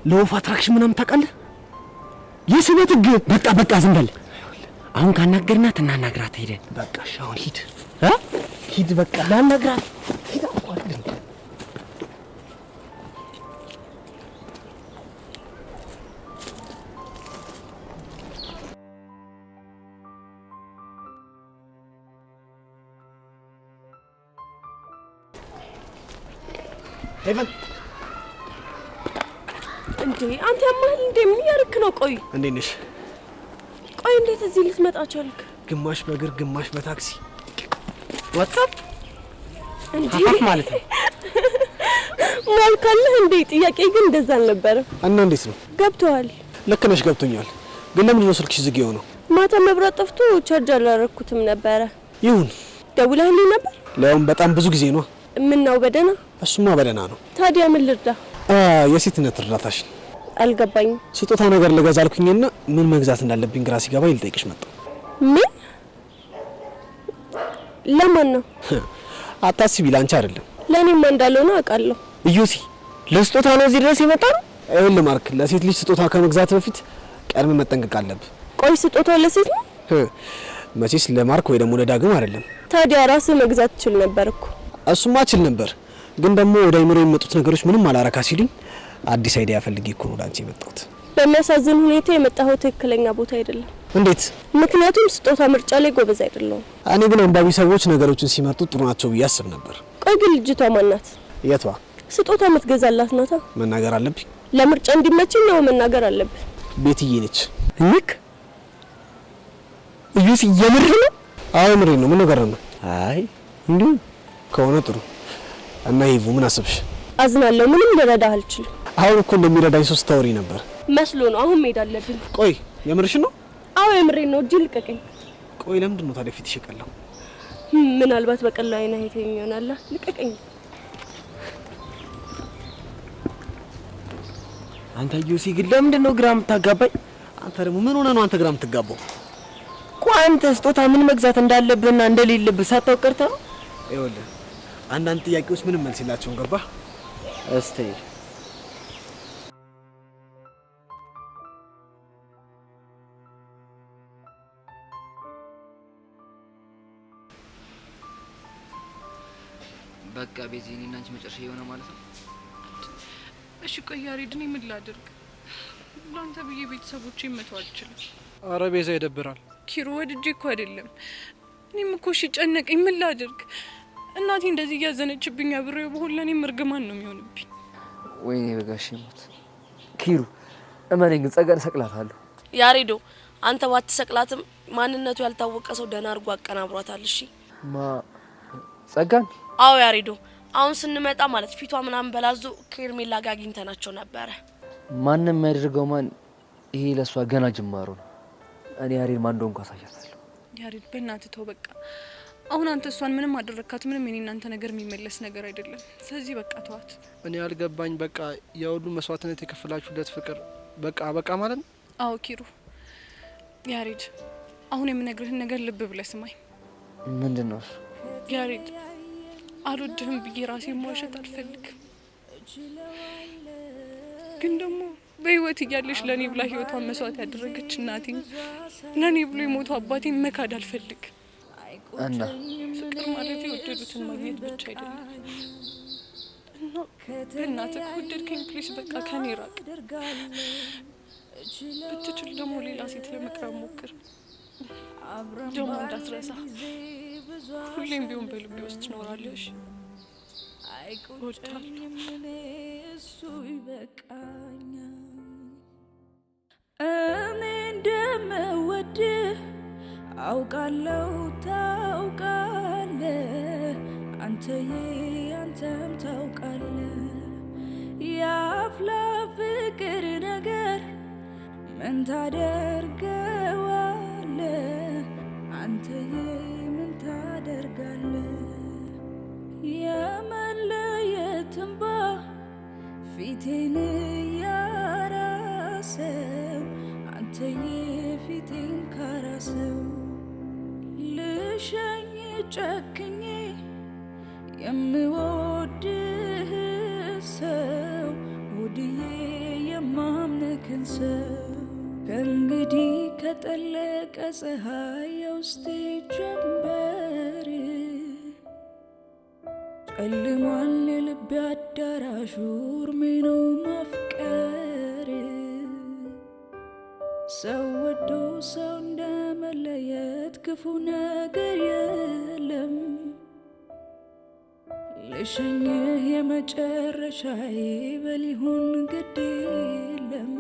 ለወፍ አትራክሽን ምናምን ታውቃለህ?
የስበት ህግ። በቃ ዝም በል። አሁን ካናገርናት እናናግራት ሄደን።
በቃ እሺ አሁን ሂድ
ሂድ በቃ ላናግራት ሂድ።
ሄቨን
እንዴ አንተ ማን እንደምን ያርክ ነው? ቆይ
እንዴት ነሽ?
ቆይ እንዴት እዚህ ልትመጣ ቻልክ?
ግማሽ በእግር ግማሽ በታክሲ ዋትስአፕ
እንዴ
ማለት ነው
ማልካለህ እንዴ? ጥያቄ ግን እንደዛ አልነበረም።
እና እንዴት ነው?
ገብቷል።
ልክ ነሽ ገብቶኛል። ግን ለምን ነው ስልክሽ ዝግ የሆነው?
ማታ መብራት ጠፍቶ ቻርጅ አላረኩትም ነበረ።
ይሁን
ደውለህልኝ ነበር?
ለምን በጣም ብዙ ጊዜ ነው።
ምን ነው በደና?
እሱማ በደና ነው።
ታዲያ ምን ልርዳ?
የሴትነት እርዳታሽ
አልገባኝም።
ስጦታ ነገር ልገዛ አልኩኝና ምን መግዛት እንዳለብኝ ግራ ሲገባኝ ልጠይቅሽ መጣሁ።
ምን? ለማን ነው?
አታስቢ፣ ላንቺ አይደለም
ለኔማ እንዳልሆነ አውቃለሁ።
እዩሲ ለስጦታ ነው እዚህ ድረስ የመጣ ነው?
ይኸውልህ ማርክ፣ ለሴት ልጅ ስጦታ ከመግዛት በፊት ቀድመ መጠንቀቅ አለብህ።
ቆይ ስጦታው ለሴት ነው?
መቼስ ለማርክ ወይ ደግሞ ለዳግም አይደለም።
ታዲያ ራስህ መግዛት ትችል ነበር እኮ።
እሱማ እችል ነበር፣ ግን ደግሞ ወደ አይምሮ የሚመጡት ነገሮች ምንም አላረካ ሲሉኝ አዲስ አይዲያ ፈልጌ እኮ ነው ላንቺ የመጣሁት።
በሚያሳዝን ሁኔታ የመጣኸው ትክክለኛ ቦታ አይደለም።
እንዴት?
ምክንያቱም ስጦታ ምርጫ ላይ ጎበዝ አይደለሁም።
እኔ ግን አንባቢ ሰዎች ነገሮችን ሲመርጡ ጥሩ ናቸው ብዬ አስብ ነበር።
ቆይ ግን ልጅቷ ማን ናት?
የቷ?
ስጦታ የምትገዛላት ናታ።
መናገር አለብኝ?
ለምርጫ እንዲመችኝ ነው መናገር አለብህ።
ቤትዬ ነች።
ልክ እዩሲ የምር ነው?
አዎ ምሬ ነው። ምን ነገር ነው?
አይ እንዴ
ከሆነ ጥሩ። እና ይቡ ምን አሰብሽ?
አዝናለሁ። ምንም ልረዳህ አልችልም።
አሁን እኮ እንደሚረዳኝ ሶስት ታወሪ ነበር
መስሎ ነው። አሁን መሄድ አለብኝ።
ቆይ የምርሽ ነው?
አዎ የምሬን ነው። እጅ ልቀቀኝ።
ቆይ ለምንድን ነው ታዲያ ፊትሽ የቀላው?
ምናልባት በቀላው አይና ሄተኝ ይሆናል። ልቀቀኝ።
አንተ ዩሲ ግን ለምንድን ነው ግራ የምታጋባኝ?
አንተ ደግሞ ምን ሆነ ነው አንተ ግራ የምትጋባው?
ቆይ አንተ ስጦታ ምን መግዛት እንዳለብህና እንደሌለብህ ሳታውቅ ቀርተህ ነው?
ይኸውልህ አንዳንድ ጥያቄዎች ምንም መልስ የላቸውም። ገባህ?
እስቲ
በቃ ቤዛ እኔና አንቺ መጨረሻ የሆነ ማለት ነው።
እሺ ቆይ ያሬድ፣ እኔ ምን ላድርግ? ላንተ ብዬ ቤተሰቦቼን መተው አልችልም።
አረ ቤዛ ይደብራል።
ኪሩ ወድጄ እኮ አይደለም። እኔም እኮ እሺ ጨነቀኝ። ምን ላድርግ? እናቴ እንደዚህ እያዘነችብኝ አብሬው በሁሉ እኔም እርግማን ነው የሚሆንብኝ።
ወይኔ በጋሽ ሞት። ኪሩ እመነኝ ግን ጸጋን ሰቅላታለሁ።
ያሬዶ አንተ ባትሰቅላትም ማንነቱ ያልታወቀ ሰው ደህና አድርጎ አቀናብሯታል። እሺ
ጸጋን?
አዎ ያሬዶ፣ አሁን ስንመጣ ማለት ፊቷ ምናምን በላዞ ከኤርሜላ ጋር አግኝተናቸው ነበረ።
ማንም ያደርገው ማን ይሄ ለሷ ገና ጅማሮ ነው። እኔ ያሬድ ማን እንደሆንኩ አሳያታለሁ።
ያሬድ በእናትህ ተው በቃ። አሁን አንተ እሷን ምንም አደረካት፣ ምንም የኔ እናንተ ነገር የሚመለስ ነገር አይደለም። ስለዚህ በቃ ተዋት።
እኔ ያልገባኝ በቃ የሁሉ መስዋዕትነት የከፈላችሁለት ፍቅር በቃ ማለት ነው?
አዎ ኪሩ፣ ያሬድ አሁን የምነግርህን ነገር ልብ ብለህ ስማኝ።
ምንድነው እሱ?
ያሬድ አልወድህም ብዬ ራሴ መዋሸት አልፈልግም፣ ግን ደግሞ በህይወት እያለሽ ለኔ ብላ ህይወቷን መስዋዕት ያደረገች እናቴ፣ ለኔ ብሎ የሞቱ አባቴ መካድ አልፈልግም።
እና
ፍቅር ማለት የወደዱትን ማግኘት ብቻ አይደለም። እና በእናትህ ከወደድከኝ ፕሊስ በቃ ከኔ ራቅ። ብትችል ደግሞ ሌላ ሴት ለመቅረብ ሞክር። ደግሞ እንዳትረሳ፣ ሁሌም ቢሆን በልቤ ውስጥ ትኖራለሽ። እወድሃለሁ።
እኔ እንደምወድህ አውቃለሁ፣ ታውቃለህ፣ አንተዬ አንተም ታውቃለህ። የአፍላ ፍቅር ነገር ምን ታደርገዋለህ? አንተዬ ምን ታደርጋለህ? የመለየት እንባ ፊቴን ያራሰው፣ አንተዬ ፊቴን ካራሰው። ልሸኝ ጨክኜ የምወድህ ሰው፣ ወድዬ የማምንክን ሰው። ከእንግዲህ ከጠለቀ ፀሐይ የውስጤ ጀንበር ጨልሟል የልቤ አዳራሹ፣ እርሜ ነው ማፍቀር። ሰው ወዶ ሰው እንደመለየት ክፉ ነገር የለም። ልሸኝህ የመጨረሻዬ በሊሆን ግድ የለም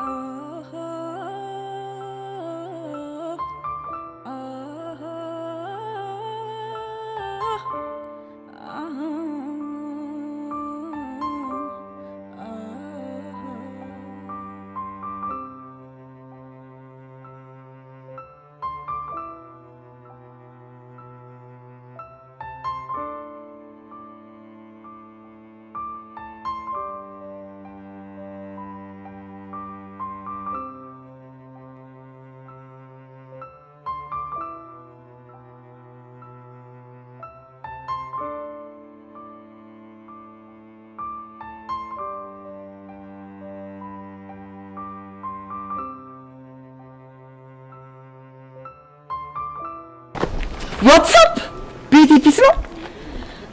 አሃ
ዋትስአፕ ቤቲ ፒስ ነው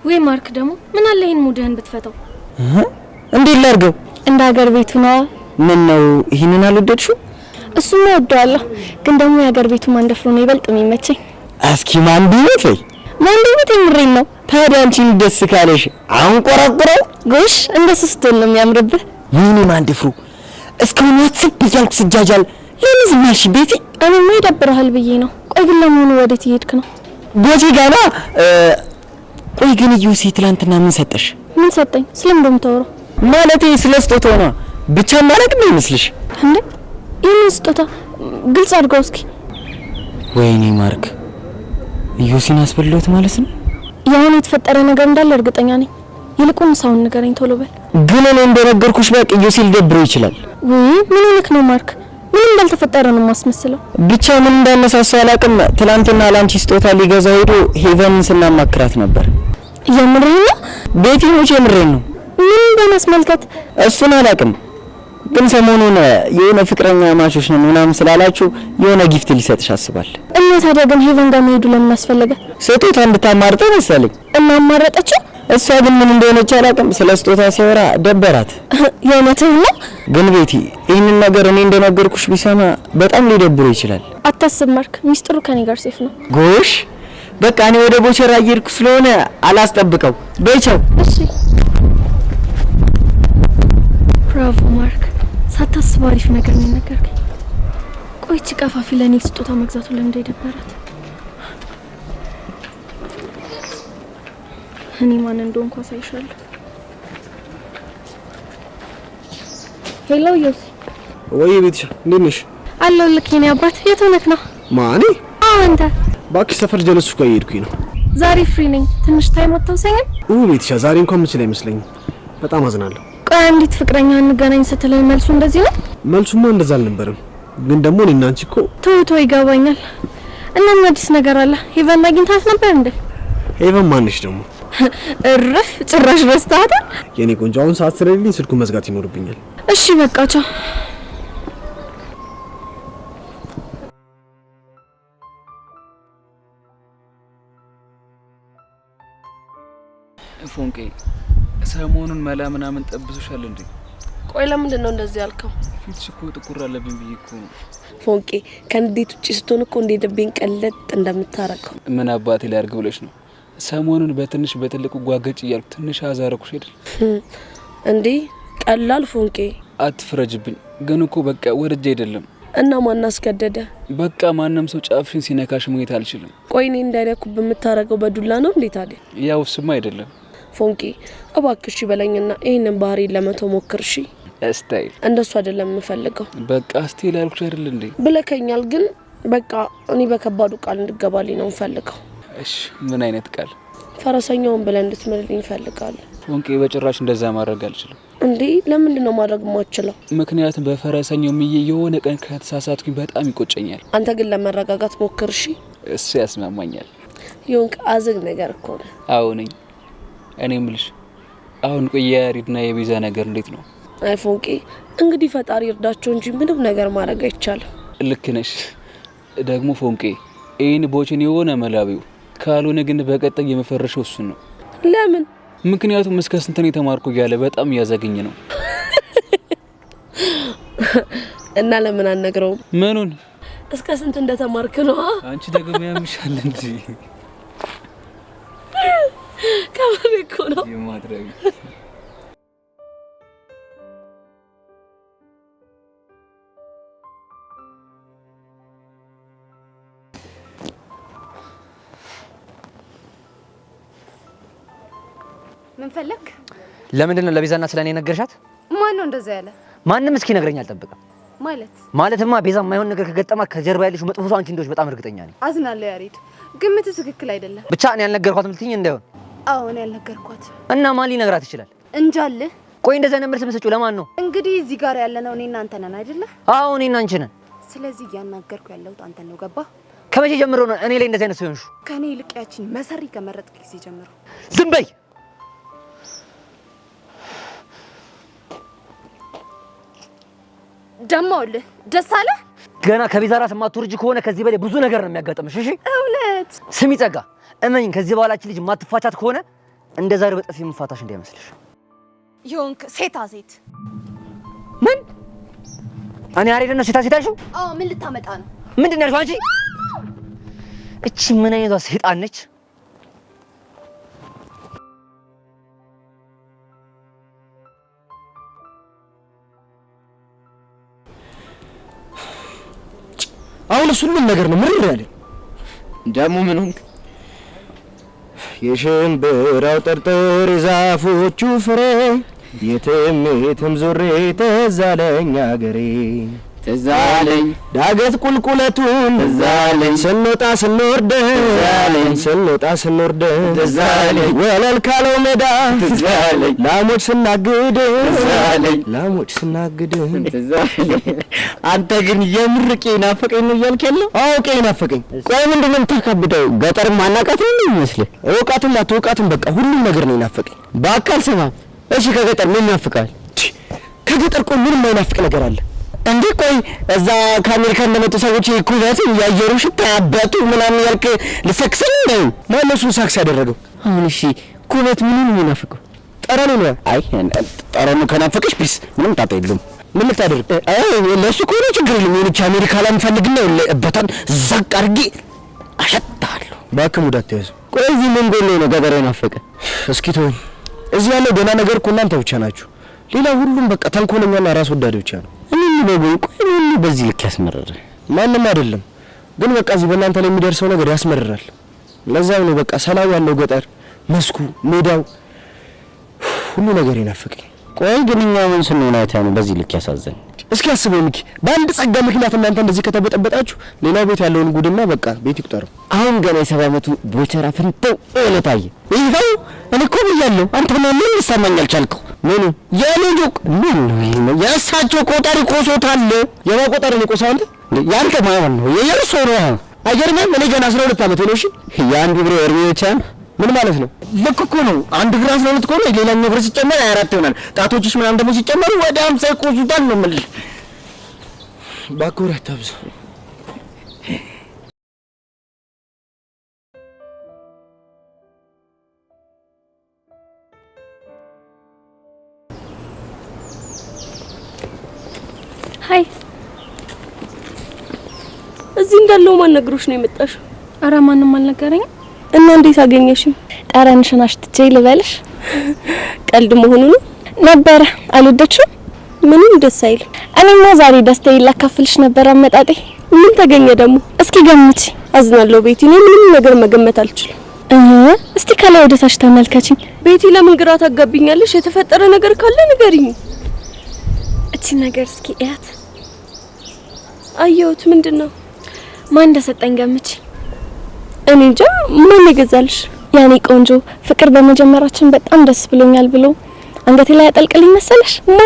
ወይ? ማርክ ደግሞ ምን አለ ይሄን ሙድህን ብትፈተው?
እንዴት ላድርገው?
እንደ ሀገር ቤቱ ነው።
ምን ነው ይሄንን አልወደድሽው?
እሱማ እወደዋለሁ፣ ግን ደግሞ የሀገር ቤቱ ማንደፍሮ ነው ይበልጥ የሚመቸኝ።
እስኪ ማንዲት ወይ ማንዲት የምሬን ነው። ታዲያ አንቺን ደስ ካለሽ አሁን ቆረቆረው
ጎሽ፣ እንደሱ ስትል ነው የሚያምርብህ።
ምን ማንደፍሮ እስካሁን ዋትስአፕ እያልኩ ስጃጃል ለምን ዝም አልሽ ቤቲ?
እኔማ ይደብርሃል ብዬ ነው። ቆይ ግን ለመሆኑ ወዴት እየሄድክ ነው?
ቦቴ ጋና ቆይ ግን ዩሲ ትላንትና ምን ሰጠሽ?
ምን ሰጠኝ? ስለምን እንደምታወራው?
ማለቴ ስለ ስጦታው ነው። ብቻ ማለት ነው ይመስልሽ
እንዴ? ይሄን ስጦታ ግልጽ አድርገው እስኪ።
ወይኔ ማርክ ዩሲን አስበልሎት ማለት ነው።
ያሁን የተፈጠረ ነገር እንዳለ እርግጠኛ ነኝ። ይልቁን ሰውን ንገረኝ ቶሎ በል።
ግን እኔ እንደነገርኩሽ በቃ ዩሲ ሊደብረው ይችላል።
ወይ ምን ሆነክ ነው ማርክ? ምንም እንዳልተፈጠረ ነው ማስመስለው።
ብቻ ምን እንዳነሳሳው አላውቅም። ትላንትና ላንቺ ስጦታ ሊገዛ ሄዶ ሄቨንን ስናማክራት ነበር።
የምሬን ነው
ቤቲ ነው የምሬን ነው።
ምን በማስመልከት
እሱን አላውቅም፣ ግን ሰሞኑን የሆነ ፍቅረኛ ማቾች ነው ምናምን ስላላችሁ የሆነ ጊፍት ሊሰጥሽ አስባል።
እና ታዲያ ግን ሄቨን ጋር መሄዱ ለምን አስፈለገ?
ስጦታ እንድታማርጠ መሰለኝ።
እና አማረጠችው?
እሷ ግን ምን እንደሆነች አላውቅም። ስለ ስጦታ ሲወራ ደበራት።
የእውነትህን ነው?
ግን ቤቲ ይህንን ነገር እኔ እንደነገርኩሽ ቢሰማ በጣም ሊደብረው ይችላል።
አታስብ ማርክ፣ ሚስጥሩ ከኔ ጋር ሴፍ ነው።
ጎሽ በቃ እኔ ወደ ቦቸራ እየሄድኩ ስለሆነ አላስጠብቀው። በይቻው።
እሺ ብራቮ ማርክ፣ ሳታስብ አሪፍ ነገር ነው ነገርከኝ። ቆይ እቺ ቀፋፊ ለኔ ስጦታ መግዛቱ ለምን እንደደበራት እኔ ማን እንደሆንኩ አሳይሻለሁ። ሄሎ ዮሲ።
ወይ ቤትሽ እንዴት ነሽ?
አለሁልህ የኔ አባት። የት ሆነክ ነው?
ማኔ?
አዎ አንተ።
ባክሽ ሰፈር ጀለሱ ጋር እየሄድኩኝ ነው።
ዛሬ ፍሪ ነኝ። ትንሽ ታይም አታውሰኝም?
ቤትሽ ዛሬ እንኳን ምችል አይመስለኝም። በጣም አዝናለሁ።
ቆይ አንዲት ፍቅረኛ እንገናኝ ስትለኝ መልሱ እንደዚህ ነው?
መልሱማ እንደዛ አልነበረም፣ ግን ደግሞ እኔና አንቺ እኮ
ተውቶ ይገባኛል። እና ምን አዲስ ነገር አለ? ሄቨን አግኝታት ነበር እንዴ?
ሄቨን ማንሽ ደግሞ?
እረፍ፣ ጭራሽ ረስታታል።
የኔ ቆንጆ አሁን ሰዓት ስለሌለኝ ስልኩን መዝጋት ይኖርብኛል።
እሺ በቃ ቻው።
ፎንቄ ሰሞኑን መላ ምናምን ጠብሶሻል እንዴ?
ቆይ ለምንድን ነው እንደዚህ ያልከው?
ፊትሽ እኮ ጥቁር አለብኝ ብዬ እኮ ነው።
ፎንቄ ከንዴት ውጪ ስትሆን እኮ እንዴ ልቤን ቀለጥ እንደምታረከው።
ምን አባቴ ሊያርግ ብለሽ ነው? ሰሞኑን በትንሽ በትልቁ ጓገጭ እያልኩ ትንሽ አዛረኩሽ አይደል
እንዴ? ቀላል ፎንቄ
አትፍረጅብኝ። ግን እኮ በቃ ወርጄ አይደለም።
እና ማን አስገደደ?
በቃ ማንም ሰው ጫፍሽን ሲነካሽ ማየት አልችልም።
ቆይ እኔ እንዳይነኩብ በምታረገው በዱላ ነው እንዴ ታዲያ?
ያው ስማ አይደለም
ፎንቄ እባክሽ በለኝና ይሄንን ባህሪ ለመተው ሞክር። እሺ
ስታይል
እንደሱ አይደለም የምፈልገው።
በቃ ስታይል አልኩሽ አይደል እንዴ?
ብለከኛል፣ ግን በቃ እኔ በከባዱ ቃል እንድገባልኝ ነው የምፈልገው።
እሺ ምን አይነት ቃል?
ፈረሰኛውን ብለህ እንድትምልልኝ እፈልጋለሁ።
ፎንቄ በጭራሽ እንደዛ ማድረግ አልችልም።
እንዴ ለምንድን ነው ማድረግ የማትችለው?
ምክንያቱም በፈረሰኛው ምዬ የሆነ ቀን ከተሳሳትኩኝ በጣም ይቆጨኛል።
አንተ ግን ለመረጋጋት ሞክር እሺ።
እሱ ያስማማኛል።
ይሁን አዝግ ነገር እኮ ነው።
አዎ ነኝ። እኔ ምልሽ አሁን ቆይ የያሬድና የቤዛ ነገር እንዴት ነው?
አይ ፎንቄ እንግዲህ ፈጣሪ እርዳቸው እንጂ ምንም ነገር ማድረግ አይቻልም።
ልክ ነሽ። ደግሞ ፎንቄ ይህን ቦችን የሆነ መላቢው ካልሆነ ግን በቀጣይ የመፈረሸው እሱን ነው።
ለምን?
ምክንያቱም እስከ ስንት ነው የተማርኩ እያለ በጣም እያዘገኝ ነው።
እና ለምን አልነግረውም?
ምኑን?
እስከ ስንት እንደተማርክ ነው?
አንቺ ደግሞ ያምሻል እንጂ
የምር እኮ ነው
የማትረቢ
ምን ፈለክ?
ለምንድን ነው ለቤዛና ስለኔ ነገርሻት?
ማን ነው እንደዛ ያለ?
ማንም እስኪ ነግረኝ አልጠብቅም። ማለትማ ቤዛ የማይሆን ነገር ከገጠማ ከጀርባ ያለሽ መጥፎ ሰው አንቺ እንደሆነሽ በጣም እርግጠኛ ነኝ።
አዝናለሁ ያሬድ፣ ግምት ትክክል አይደለም።
ብቻ እኔ ያልነገርኳት ምትይኝ እንዳይሆን።
አዎ እኔ ያልነገርኳት
እና ማን ሊነግራት ይችላል?
እንጃለ።
ቆይ እንደዛ ነበር ስምስጩ ለማን ነው?
እንግዲህ እዚህ ጋር ያለነው እኔና አንተ ነን አይደለ?
አዎ እኔና አንቺ ነን።
ስለዚህ እያናገርኩ ያለሁት አንተ ነው። ገባ?
ከመቼ ጀምሮ ነው እኔ ላይ እንደዛ አይነት ሰው ሆንሽ?
ከኔ ይልቅ ያቺን መሰሪ ከመረጥክ ጊዜ ጀምሮ።
ዝም በይ።
ደማውልህ ደስ አለ።
ገና ከቤዛ ራስ ማትወርጂ ከሆነ ከዚህ በላይ ብዙ ነገር ነው የሚያጋጥምሽ። እሺ
እውነት
ስሚ ጸጋ፣ እመኝ ከዚህ በኋላች ልጅ ማትፋቻት ከሆነ እንደዛሬ በጥፊ የምፋታሽ እንዳይመስልሽ።
ይሁንክ ሴታ ሴት
ምን? እኔ አሬ ደነ ሴታ ሴታሽ?
አዎ ምን ልታመጣ ነው?
ምንድን ነው ያልሽው አንቺ? እቺ ምን አይነቷ ሰይጣን ነች?
አሁን ሁሉም ነገር ነው ምርር ያለ።
ደግሞ ምን ሆንክ?
የሽምብራው ጥርጥር የዛፎቹ ፍሬ የትም የትም ዞሬ ትዝ አለኝ አገሬ
ትዝ አለኝ
ዳገት ቁልቁለቱን
ትዝ አለኝ
ስንወጣ ስንወርድ
ትዝ አለኝ
ስንወጣ ስንወርድ
ትዝ አለኝ
ወለል ካለው ሜዳ
ትዝ አለኝ
ላሞች ስናግድ
ትዝ አለኝ
ላሞች ስናግድ
ትዝ አለኝ። አንተ ግን የምርቄ ናፈቀኝ ነው እያልክ ያለው?
አዎ ቀኝ ናፈቀኝ።
ቆይ ምንድን ነው የምታካብደው? ገጠር ማናቃት ነው የሚመስልህ?
እውቃትም አትውቃትም በቃ ሁሉም ነገር ነው ይናፈቀኝ።
በአካል ስማ እሺ፣ ከገጠር ምን ይናፍቃል?
ከገጠር ቆይ ምንም አይናፍቅ ነገር አለ
እንዴ? ቆይ እዛ ከአሜሪካ እንደመጡ ሰዎች ኩበት ያየሩ ሽታ ያበጡ ምናምን ያልክ ልሰክሰኝ ነው?
ማነው እሱን ሳክስ ያደረገው?
አሁን እሺ ኩበት ምኑን ነው የሚናፍቀው?
ጠረኑ ነው።
አይ ጠረኑ ከናፈቀሽ ቢስ ምንም ጣጣ የለውም።
ምን ልታደርግ?
ለእሱ ከሆነ ችግር የለም። የሆነች አሜሪካ ላይ የምፈልግና በጣም ዘቅ አድርጌ አሸታለሁ።
እባክህ ሙድ አትያዝ።
ቆይ እዚህ ምን ጎሎ ነው ገጠር የናፈቀ?
እስኪ ተወኝ። እዚህ ያለው ደህና ነገር እኮ እናንተ ብቻ ናችሁ። ሌላ ሁሉም በቃ ተንኮለኛና ራስ ወዳድ ብቻ ነው።
እኔ በጎይ ቆይ ምን በዚህ ልክ ያስመረረ?
ማንንም አይደለም ግን በቃ እዚህ በእናንተ ላይ የሚደርሰው ነገር ያስመርራል። ለዛው ነው በቃ ሰላም ያለው ገጠር መስኩ ሜዳው ሁሉ ነገር ይናፍቀኝ።
ቆይ ግን እኛ ምን ስንሆን አይተህ ነው በዚህ ልክ ያሳዘን?
እስኪ አስበው ሚኪ፣ በአንድ ጸጋ ምክንያት እናንተ እንደዚህ ከተበጠበጣችሁ ሌላው ቤት ያለውን ጉድማ በቃ ቤት ይቁጠረው።
አሁን ገና የ70 ዓመቱ ቦቸራ ፍንተው እለታየ ይኸው እኔ እኮ ብያለሁ። አንተ ምን ይሰማኝ አልቻልከው? ምኑ የልጁ ምን ነው የእሳቸው ቆጣሪ ቆሶታል።
የማቆጣሪ ነው ቆሳው
ያንተ ማን ነው? የየርሶ ነው።
አይገርምም? እኔ ገና 12 ዓመት ነው። እሺ
የአንዱ ብሬ እርሜዎቻን
ምን ማለት ነው?
ልክ እኮ ነው። አንድ ግራ 12 ከሆነ ሌላኛው ብር ሲጨመር 24 ይሆናል። ጣቶችሽ ምናምን ደግሞ ሲጨመሩ ወደ 50 ይቆሱታል ነው የምልሽ።
ባኮራ ታብዛ
ሃይ እዚህ እንዳለው ማን ነግሮሽ ነው የመጣሽው?
ኧረ ማንም አልነገረኝም።
እና እንዴት አገኘሽኝ?
ጠረንሽን አሽትቼ ልበልሽ?
ቀልድ መሆኑ ነው
ነበረ። አልወደድሽም?
ምንም ደስ አይልም።
እኔማ ዛሬ ደስታዬን ላካፍልሽ ነበር አመጣጤ።
ምን ተገኘ ደግሞ?
እስኪ ገምቺ።
አዝናለሁ ቤቲ፣ እኔ ምንም ነገር መገመት አልችልም።
እስቲ ከላይ ወደ ታች ተመልከቺኝ።
ቤቲ ለምን ግራ ታጋቢኛለሽ? የተፈጠረ ነገር ካለ ንገሪኝ።
እቺ ነገር እስኪ እያት።
አየሁት። ምንድነው?
ማን እንደሰጠኝ ገምቺ።
እኔ እንጃ። ማን ይገዛልሽ?
ያኔ ቆንጆ ፍቅር በመጀመራችን በጣም ደስ ብሎኛል ብሎ አንገቴ ላይ ያጠልቅልኝ መሰለሽ?
ማ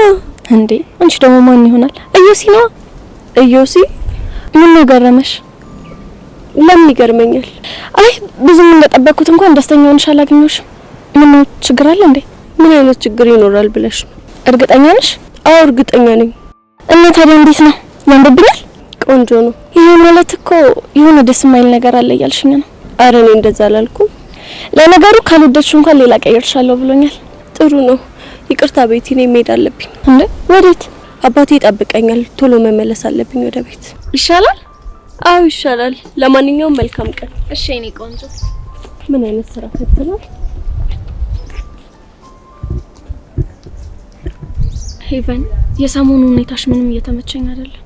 እንዴ? አንቺ ደግሞ ማን ይሆናል? እዮሲ ነው።
እዮሲ?
ምን ነው ገረመሽ?
ለምን ይገርመኛል?
አይ ብዙም እንደጠበቅኩት እንኳን ደስተኛ ሆነሽ አላገኘሁሽም። ምን ነው ችግር አለ እንዴ?
ምን አይነት ችግር ይኖራል ብለሽ?
እርግጠኛ ነሽ?
አዎ እርግጠኛ ነኝ።
እና ታዲያ እንዴት ነው? ያምርብኛል?
ቆንጆ ነው።
ይሄ ማለት እኮ የሆነ ደስ የማይል ነገር አለ እያልሽኝ ነው?
አረ እኔ እንደዛ አላልኩም።
ለነገሩ ካልወደድሽው እንኳን ሌላ ቀይርሻለሁ ብሎኛል።
ጥሩ ነው። ይቅርታ ቤቲ፣ እኔ መሄድ አለብኝ።
እንዴ? ወዴት?
አባቴ ይጠብቀኛል። ቶሎ መመለስ አለብኝ ወደ ቤት።
ይሻላል?
አዎ ይሻላል። ለማንኛውም መልካም ቀን።
እሺ እኔ ቆንጆ።
ምን አይነት ስራ ፈትናል?
ሄቨን የሰሞኑ ሁኔታሽ ምንም እየተመቸኝ አይደለም።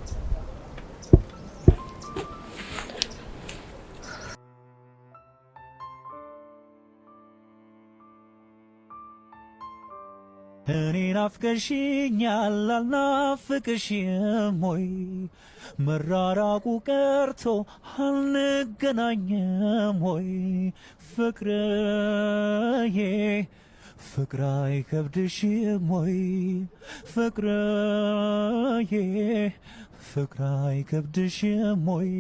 እኔ ናፍቀሽኛል አልናፍቅሽም ወይ መራራቁ ቀርቶ አልንገናኝም ወይ ፍቅርዬ ፍቅር አይከብድሽም ወይ ፍቅርዬ ፍቅር አይከብድሽም ወይ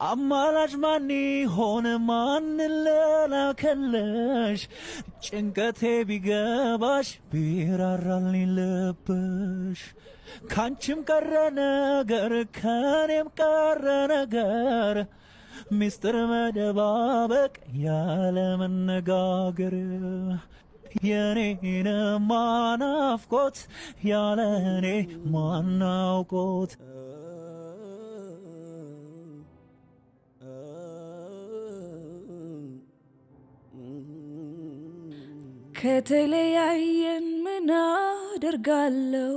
አማላጅ ማን ሆነ ማን ላከለሽ ጭንቀቴ ቢገባሽ ቢራራልኝ ልብሽ ካንቺም ቀረ ነገር ከኔም ቀረ ነገር ሚስጥር መደባበቅ ያለ መነጋገር የኔን ማናፍቆት ያለ እኔ ማናውቆት
ከተለያየን ምን አደርጋለሁ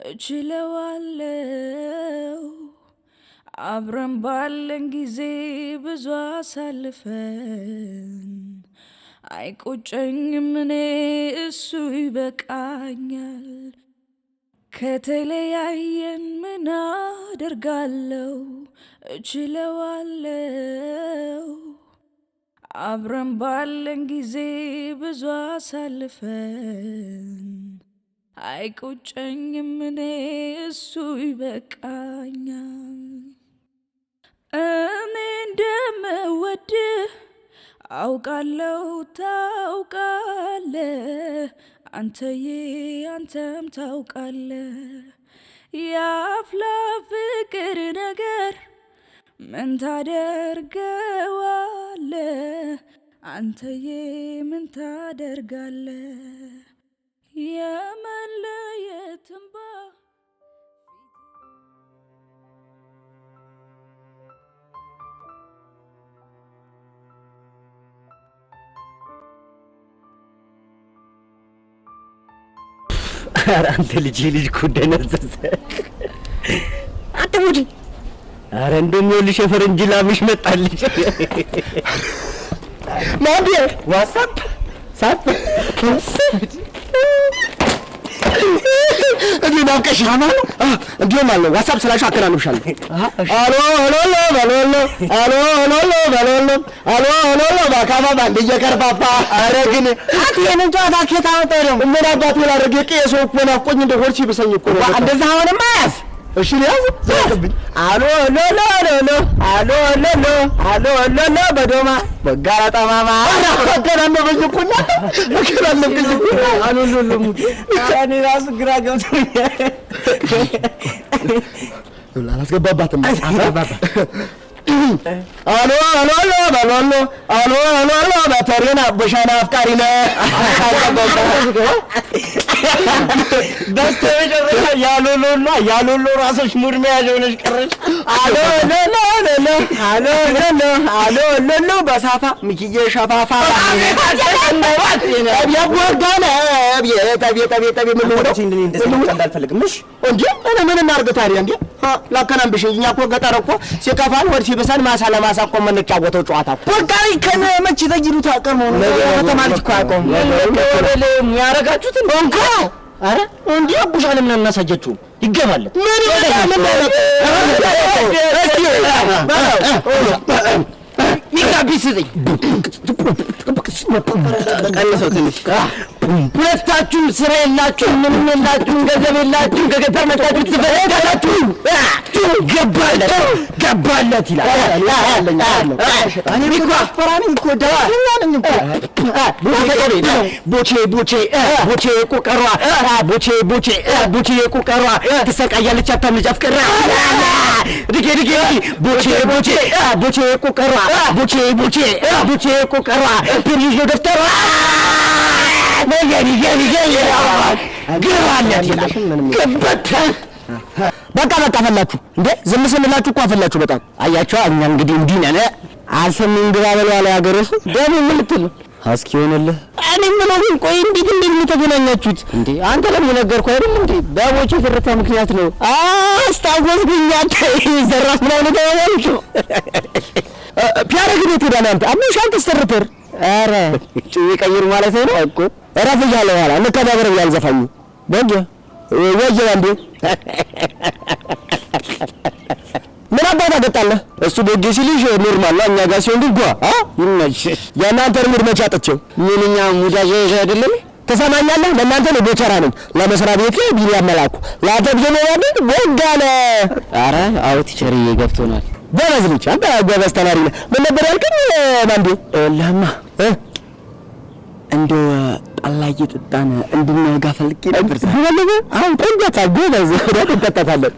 እችለዋለሁ አብረን ባለን ጊዜ ብዙ አሳልፈን አይቆጨኝም እኔ እሱ ይበቃኛል ከተለያየን ምን አደርጋለሁ እችለዋለሁ አብረን ባለን ጊዜ ብዙ አሳልፈን አይቆጨኝም እኔ እሱ ይበቃኛል እኔ እንደምወድህ አውቃለሁ ታውቃለህ አንተዬ አንተም ታውቃለህ የአፍላ ፍቅር ነገር ምን ታደርገዋለህ አንተዬ ምን ታደርጋለህ የመለየት እንባ
ኧረ አንተ ልጅ እኮ ደነዘዘ አትሙጂ ኧረ እንደሚወልሽ የፈረንጅ ላምሽ መጣልሽ ማንዲ ዋትስአፕ ሳት እኔ ናፍቀሽ ነው እንዴም አለ ዋትስአፕ ስላሽ አከናንብሻለሁ አሎ አሎ አሎ አሎ አሎ አሎ አሎ አሎ ባካባ ባንድ እየከርፋፋ ኧረ ግን አትየንን ጨዋታ ከታ ወጣው ምን አባቱ ላደርግ የቄሶ እኮ ናፍቆኝ እንደ ሆርሲ ብሰኝ እኮ ነው እንደዛ አሁንማ ያዝ እሺ ያዝ ዘግብኝ አሎ አሎ አሎ አሎ አሎ አሎ አሎ በዶማ በጋራ ጠማማ አከናንበኝ እኮ ነው አከናንበኝ እኮ አሎ አሎ እኔ ራስ ግራ ገብቶኛል አላስገባባትም አሎ አሎ አሎ አሎ አሎ አሎ አሎ በተሬና በሻና አፍቃሪ ነው በስተመጨረሻ ያሎሎና ያሎሎ ራስሽ ሙድ መያዥ ሆነሽ ቀረሽ አሎ አሎ አሎ አሎ አሎ አሎ አሎ በሳፋ ሚኪዬ ሸፋፋ ያወርጋለ ቤት ምን ነው እንደዚህ እንዳልፈልግም እሺ እንዴ እኔ ምን እናርግ ታዲያ እንዴ ላከናንብሽ እኛ እኮ ገጠር እኮ ሲከፋል ወርሲ በሳን ማሳ ለማሳ እኮ የምንጫወተው ጨዋታ ወርቃሪ ከመች ተጅሩት አቀርሞ ነው ተማልኩ እኮ አቆም ያረጋችሁት እንኳ አረ እንዴ አቡሻለም እና እናሳጀችሁ ይገባለት ምን ይገባለት ሚካቢስ ዘይ ቀንሰው ትንሽ ሁለታችሁም ስራ የላችሁም ምንም የላችሁም ገንዘብ የላችሁም ከገጠር መጣችሁ ትፈረዳላችሁ ገባለት ይላል እኔ እኮ አስፈራኝ እኮ ዳኛኝ እኮ ቦቼ ቁቀሯ ቦቼ ቁቀሯ ትሰቃያለች አታምልጭ አፍቅራ ድጌ ቦቼ ቁቀሯ ቦቼ ቁቀሯ ፕሪዝ ነው ደፍተሯ ነገኒ ገባለት ይላል ገበተ በቃ ፈላችሁ እንዴ ዝም ስንላችሁ እኮ ፈላችሁ በጣም አያችሁ እኛ እንግዲህ እንዲህ ነን አልሰሚን ግራ በለው ያለ ያገረሱ ደም ምን ልትል አስኪ ሆነልህ። እኔ ምን ሆነ? ቆይ እንዴት ተገናኛችሁት እንዴ? አንተ ለምን ነገርኩህ አይደል እንዴ? በቦቼ ትርታ ምክንያት ነው። አስታወስኩኝ። አንተ ዘራፍ ነው ተባባልኩ። ፒያረ ግን ትዳና አንተ አምሻን ተስተርተር። ኧረ ይቀይር ማለት ነው እኮ እረፍ እያለ ኋላ እንከባበር ብያል ዘፋኙ በእንዴ ወጀ አንዴ ምን አባታ ገጣለህ? እሱ በእጄ ሲልሽ ኖርማል ነው። እኛ ጋር ሲሆን ግን ጓ ይመች የእናንተ እርምድ መቻጠቸው ምንኛ ሙዳጄ አይደለም። ተሰማኛለህ? ለእናንተ ነው ቦቸራ ነኝ። ለመስሪያ ቤት ላይ ቢል ያመላኩ ለአንተ ብዬ ነው ያለኝ ወጋለ። ኧረ አዎ ቲቸርዬ ገብቶናል። ጎበዝ ልጅ አንተ ጎበዝ ተማሪ ነህ። ምን ነበር ያልከኝ? ማንዴ ለማ እንደው ጠላ እየጠጣን እንድናወጋ ፈልጌ ነበር። ስለዚህ አሁን ጠንቀታ ጎበዝ ወደ ተጣጣለን።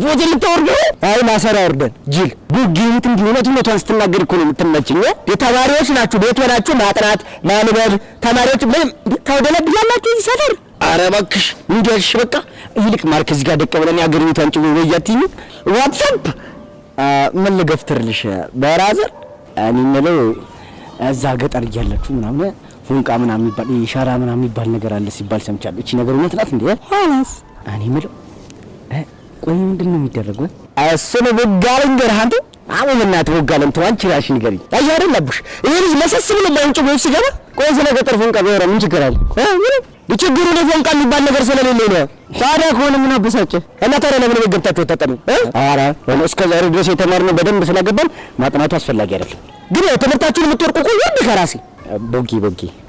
ቦቴ ልታወርዱ? አይ ማሰሪያ ወርደን ጅል ቡጊት እንዲሆነቱ ነው ስትናገር እኮ ነው የምትመችኝ። የተማሪዎች ናችሁ ቤት ሆናችሁ ማጥናት ማንበብ ተማሪዎች ምን ታውደለብ ያላችሁ እዚህ ሰፈር። ኧረ እባክሽ እንዲያልሽ በቃ ይልቅ ማርክ እዚህ ጋር ደቀ ብለን ያገሩታን ጭው ወያቲኝ ዋትስአፕ ምን ልገፍትርልሽ በራዘር እኔ የምለው እዛ ገጠር እያላችሁ ምናምን ፉንቃ ምናምን የሚባል ሻራ ምናምን የሚባል ነገር አለ ሲባል ሰምቻለሁ። እቺ ነገር እውነት ናት እንዴ? አላስ እኔ የምለው ቆይ ምንድነው የሚደረገው? እሱን ወጋለን ገርሃንቱ አሁን እናት ወጋለን ተዋንቺ ራሽ ንገሪኝ። አይ አይደለብሽ ይሄ ልጅ መሰስብ ነው ባንቺ ነው ሲገባ ቆይ ስለ ገጠር ፉንቃ ቢወራ ምን ችግር አለ? ችግሩ ነው ፉንቃ የሚባል ነገር ስለሌለ ነው። ታዲያ ከሆነ ምን አበሳጨ? እና ታዲያ ለምን ገብታችሁ ተጠቀሙ? ኧረ ወለ እስከ ዛሬ ድረስ የተማርነው በደንብ ስለገባን ማጥናቱ አስፈላጊ አይደለም። ግን ትምህርታችሁን የምትወርቁ እኮ ወንድ ከራሴ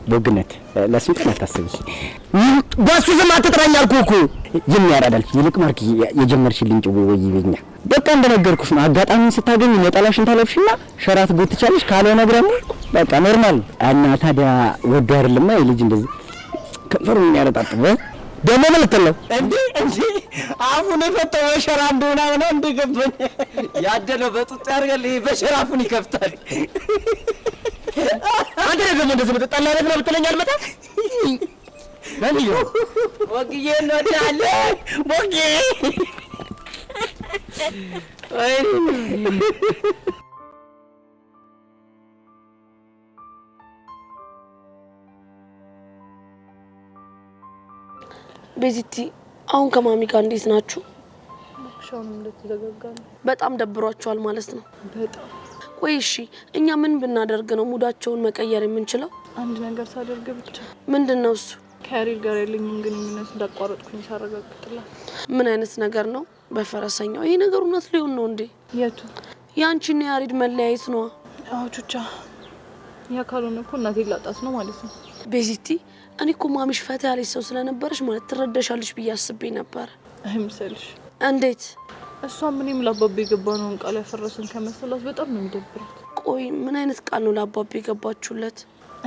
ቦግነት ለስንት አታስቢ። በሱ ዝም አትጥራኝ አልኩህ እኮ የሚያራዳል። ይልቅ ማርክ የጀመርሽልኝ ጭው ወይ ይበኛ በቃ እንደነገርኩሽ ነው። አጋጣሚ ስታገኝ ነጠላሽን ታለብሽና ሸራት ጎትቻለሽ ካልሆነ ነግረም በቃ ኖርማል። እና ታዲያ ወዶ አይደለም ልጅ እንደዚህ ከንፈሩን ያረጣጥበ ደሞ መልተለ እንዴ አፉን የፈተው በሸራ እንደሆነ ነው እንደገባኝ ያደለው በጡጥ ያርጋል። ይሄ በሸራፉን ይከፍታል። አንተ ደግሞ እንደዚህ መጣላ ለምን ነው ብትለኝ አልመጣ ማንዩ ወግዬ ነው ታለ ወግዬ አይ
ቤዚቲ አሁን ከማሚ ጋር እንዴት ናችሁ?
ሻውን እንደተዘጋጋ ነው።
በጣም ደብሯቸዋል ማለት ነው።
በጣም
ቆይ እሺ እኛ ምን ብናደርግ ነው ሙዳቸውን መቀየር የምንችለው?
አንድ ነገር ሳደርግ ብቻ።
ምንድነው እሱ?
ከያሬድ ጋር ያለኝን ግንኙነት እንዳቋረጥኩኝ ሳረጋግጥላት።
ምን አይነት ነገር ነው? በፈረሰኛው ይሄ ነገር እውነት ሊሆን ነው እንዴ?
የቱ?
ያንቺና ያሬድ መለያየት ነው?
አዎ ቹቻ፣ ያ ካልሆነ እኮ እናቴን ላጣት ነው ማለት ነው።
ቤዚቲ እኔ እኮ ማሚሽ ፈታ ያለች ሰው ስለነበረሽ ማለት ትረዳሻለሽ ብዬ አስቤ ነበር።
አይምሰልሽ።
እንዴት?
እሷ ምንም ለአባቤ የገባነውን ቃል ያፈረስን ከመሰላት በጣም ነው የሚደብራት።
ቆይ ምን አይነት ቃል ነው ለአባቤ የገባችሁለት?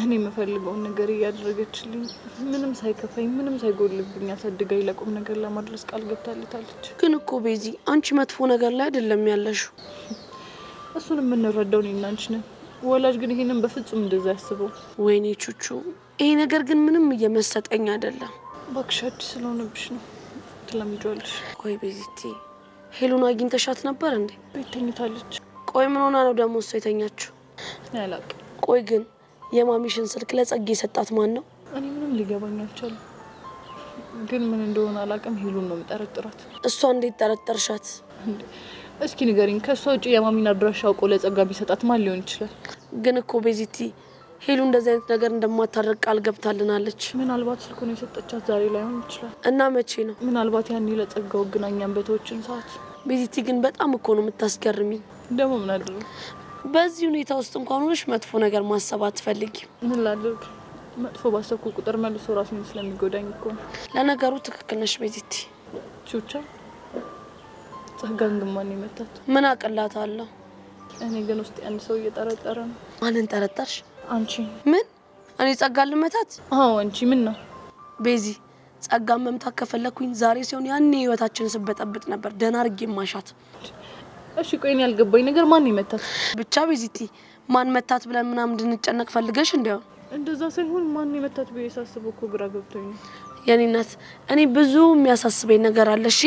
እኔ የምፈልገውን ነገር እያደረገችልኝ ምንም ሳይከፋኝ ምንም ሳይጎልብኝ አሳድጋኝ ለቁም ነገር ለማድረስ ቃል ገብታለታለች።
ግን እኮ ቤዚ አንቺ መጥፎ ነገር ላይ አይደለም ያለሽው።
እሱን የምንረዳው እኔና አንቺ ነን። ወላጅ ግን ይሄንን በፍጹም እንደዛ ያስበው።
ወይኔ ቹቹ፣ ይሄ ነገር ግን ምንም እየመሰጠኝ አይደለም።
እባክሽ አዲስ ስለሆነብሽ ነው። ትለምጂዋለሽ።
ቆይ ቤዚቲ ሄሉን አግኝተሻት ነበር እንዴ?
ቤት ተኝታለች።
ቆይ ምን ሆና ነው ደግሞ እሷ የተኛችው?
አላውቅም።
ቆይ ግን የማሚሽን ስልክ ለጸጌ የሰጣት ማን ነው?
እኔ ምንም ሊገባኝ አልቻለም። ግን ምን እንደሆነ አላውቅም። ሄሉን ነው የምጠረጥራት።
እሷ እንዴት ጠረጠርሻት?
እስኪ ንገሪኝ። ከሷ ውጪ የማሚን አድራሻ አውቆ ለጸጋ ቢሰጣት ማን ሊሆን ይችላል?
ግን እኮ ቤዚቲ ሄሉ እንደዚህ አይነት ነገር እንደማታደርግ ቃል ገብታልናለች።
ምናልባት ስልኩን የሰጠቻት ዛሬ ላይሆን ይችላል።
እና መቼ ነው?
ምናልባት ያኔ ለጸጋው ግናኛን በተወችን ሰዓት።
ቤዚቲ ግን በጣም እኮ ነው የምታስገርሚኝ።
ደግሞ ምን አድርግ?
በዚህ ሁኔታ ውስጥ እንኳን ሆነሽ መጥፎ ነገር ማሰብ አትፈልጊም።
ምን ላድርግ? መጥፎ ባሰብኩ ቁጥር መልሶ ራሴን ስለሚጎዳኝ እኮ ነው።
ለነገሩ ትክክል ነሽ ቤዚቲ።
ቹቻ ጸጋን ግን ማን ይመታት?
ምን አቅላታለሁ?
እኔ ግን ውስጥ አንድ ሰው እየጠረጠረ ነው።
ማንን ጠረጠርሽ?
አንቺ።
ምን? እኔ ጸጋን ልመታት?
አዎ አንቺ። ምን ነው
ቤዚ? ጸጋን መምታት ከፈለኩኝ ዛሬ ሲሆን ያኔ ህይወታችንን ስበጠብጥ ነበር ደህና አድርጌ ማሻት።
እሺ ቆይ እኔ ያልገባኝ ነገር ማን ይመታት?
ብቻ ቤዚቲ ማን መታት ብለን ምናምን እንድንጨነቅ ፈልገሽ እንዲያው?
እንደዛ ሳይሆን ማን ይመታት ብዬ ሳስበው እኮ ግራ ገብቶኝ ነው።
የኔ እናት እኔ ብዙ የሚያሳስበኝ ነገር አለ። እሺ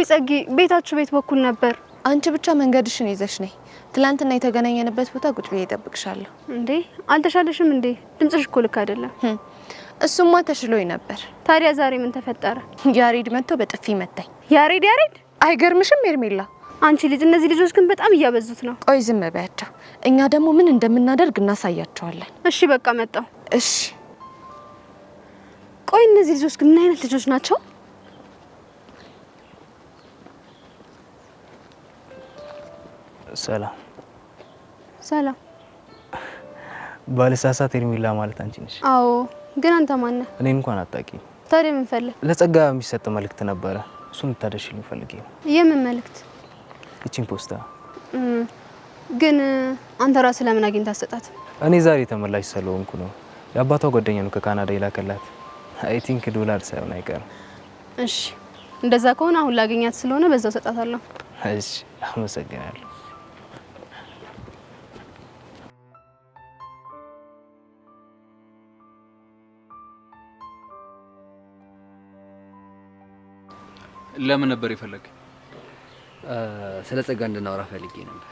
ቆይ ጸጊ ቤታችሁ ቤት በኩል ነበር።
አንቺ ብቻ መንገድሽን ይዘሽ ነይ። ትላንትና የተገናኘንበት ቦታ ቁጭ ብዬ እጠብቅሻለሁ።
እንዴ አልተሻለሽም እንዴ? ድምጽሽ እኮ ልክ አይደለም።
እሱማ ተሽሎኝ ነበር።
ታዲያ ዛሬ ምን ተፈጠረ?
ያሬድ መጥቶ በጥፊ መታኝ።
ያሬድ
አይገርምሽም ሄርሜላ?
አንቺ ልጅ እነዚህ ልጆች ግን በጣም እያበዙት ነው።
ቆይ ዝም በያቸው። እኛ ደግሞ ምን እንደምናደርግ እናሳያቸዋለን።
እሺ በቃ መጣው።
እሺ
ቆይ እነዚህ ልጆች ግን ምን አይነት ልጆች ናቸው?
ሰላም
ሰላም።
ባለሳሳት ሄርሜላ ማለት አንቺ ነሽ?
አዎ። ግን አንተ ማን ነህ?
እኔ እንኳን አጣቂ።
ታዲያ ምን ፈልግ?
ለጸጋ የሚሰጥ መልእክት ነበረ። እሱን ልታደርሽልኝ ፈልጌ ነው።
የምን መልእክት?
እቺን ፖስታ።
ግን አንተ ራስህ ለምን አግኝተህ አሰጣት?
እኔ ዛሬ ተመላሽ ስለሆንኩ ነው። የአባቷ ጓደኛ ነው ከካናዳ የላከላት። አይ ቲንክ ዶላር ሳይሆን አይቀርም።
እሺ እንደዛ ከሆነ አሁን ላገኛት ስለሆነ በዛው ሰጣታለሁ።
እሺ አመሰግናለሁ።
ለምን ነበር የፈለግ?
ስለ ጸጋ እንድናወራ ፈልጌ ነበር።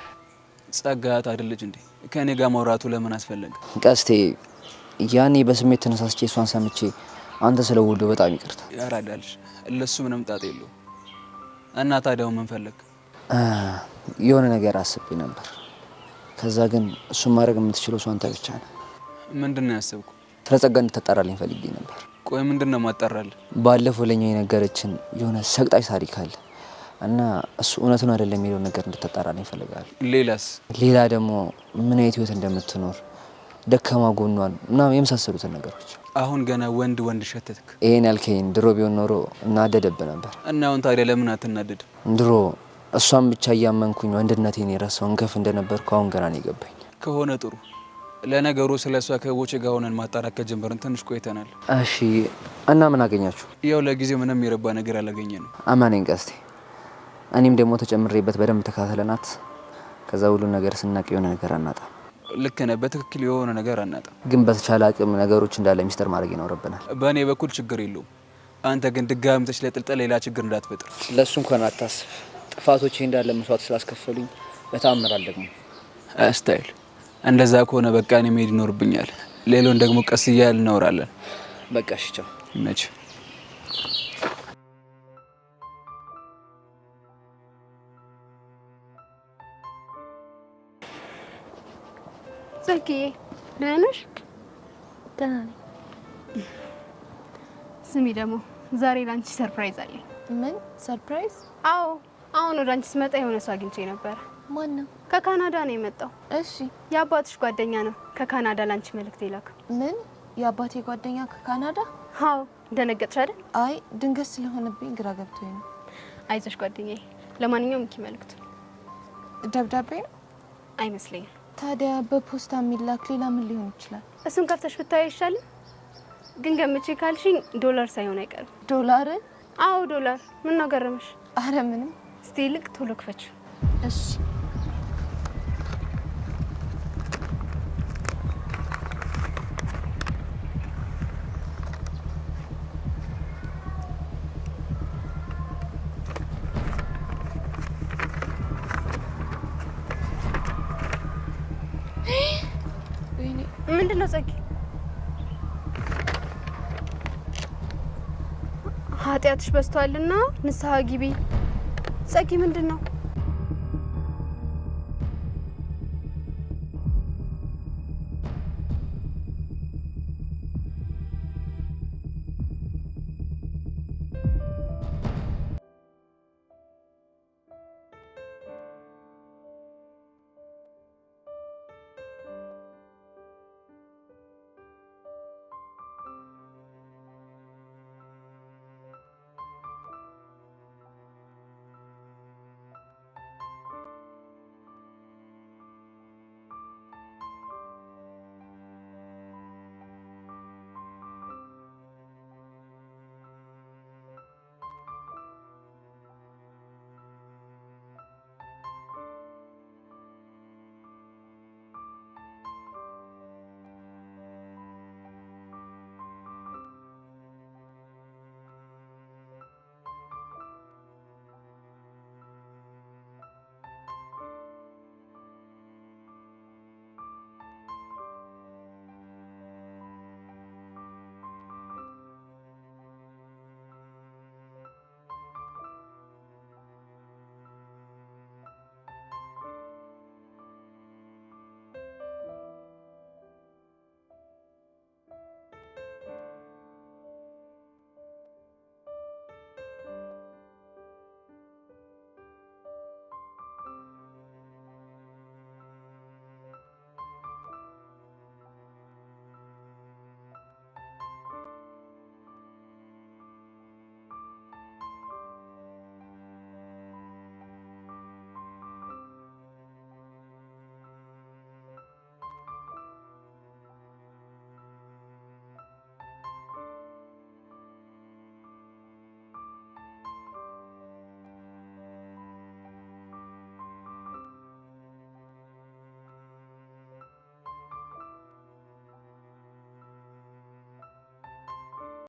ጸጋ አይደለች እንዴ? ከኔ ጋር ማውራቱ ለምን አስፈለገ?
ቀስቴ ያኔ በስሜት ተነሳስቼ እሷን ሰምቼ አንተ ስለወደው በጣም ይቅርታ።
ያራዳልሽ ለሱ ምንም ጣጣ የለው። እና ታዲያው ምን ፈለግ?
የሆነ ነገር አስቤ ነበር። ከዛ ግን እሱን ማድረግ የምትችለው እሷ አንተ ብቻ ነህ።
ምንድነው ያሰብኩ?
ስለ ጸጋ እንድትጠራልኝ ፈልጌ ነበር።
ቆይ ምንድነው ማጣራል?
ባለፈው ለኛ የነገረችን የሆነ ሰቅጣጭ ታሪክ አለ እና እሱ እውነቱን አይደለም የሚለው ነገር እንድትጠራልኝ ፈልጋለሁ።
ሌላስ?
ሌላ ደግሞ ምን አይነት ህይወት እንደምትኖር ደካማ ጎኗን እና የመሳሰሉትን ነገሮች።
አሁን ገና ወንድ ሸተትክ።
ይሄን ያልከኝ ድሮ ቢሆን ኖሮ እናደደብ ነበር።
እና አሁን ታዲያ ለምን አትናደድ?
ድሮ እሷን ብቻ እያመንኩኝ ወንድነቴን የረሳውን ከፍ እንደነበርኩ አሁን ገና ነው የገባኝ።
ከሆነ ጥሩ። ለነገሩ ስለሷ ከቦቼ ጋር ሆነን ማጣራት ከጀመርን ትንሽ ቆይተናል።
እሺ እና ምን አገኛችሁ?
ያው ለጊዜው ምንም የረባ ነገር አላገኘንም።
አማኔን ቀስቴ። እኔም ደግሞ ተጨምሬበት በደንብ ተካተለናት። ከዛ ሁሉ ነገር ስናቅ የሆነ ነገር አናጣ።
ልክ ነህ። በትክክል የሆነ ነገር አናጣ።
ግን በተቻለ አቅም ነገሮች እንዳለ ሚስጥር ማድረግ ይኖርብናል።
በእኔ በኩል ችግር የለውም። አንተ ግን ድጋሚ ተሽለጥልጠ ሌላ ችግር እንዳትፈጥር።
ለሱ እንኳን አታስብ። ጥፋቶቼ እንዳለ መስዋዕት ስላስከፈሉኝ በተአምር አልደግሞ።
ስታይል እንደዛ ከሆነ በቃ እኔ መሄድ ይኖርብኛል። ሌሎን ደግሞ ቀስ እያልን እናወራለን።
በቃ እሺ፣ ቻው።
ነች
ጸጊዬ፣ ደህና ነሽ?
ደህና ነኝ።
ስሚ ደግሞ ዛሬ ላንቺ ሰርፕራይዝ አለኝ።
ምን ሰርፕራይዝ?
አዎ አሁን ወደ አንቺ ስመጣ የሆነ ሰው አግኝቼ ነበር።
ማን ነው?
ከካናዳ ነው የመጣው።
እሺ
የአባትሽ ጓደኛ ነው ከካናዳ ላንቺ መልእክት ይላክ።
ምን? የአባቴ ጓደኛ ከካናዳ?
አዎ ደነገጥሽ አይደል?
አይ ድንገት ስለሆነብኝ ግራ ገብቶኝ ነው።
አይዞሽ ጓደኛዬ። ለማንኛውም እንኪ መልእክቱ።
ደብዳቤ ነው?
አይመስለኝም።
ታዲያ በፖስታ የሚላክ ሌላ ምን ሊሆን ይችላል?
እሱን ከፍተሽ ብታይ ይሻላል። ግን ገምቼ ካልሽኝ ዶላር ሳይሆን አይቀርም።
ዶላር?
አዎ ዶላር። ምን ነው ገረመሽ?
አረ ምንም።
እስቲ ይልቅ ቶሎ ክፈችው።
እሺ
ምንድነው ጸጊ? ኃጢአትሽ በዝቷልና ንስሐ ግቢ። ጸጊ ምንድነው?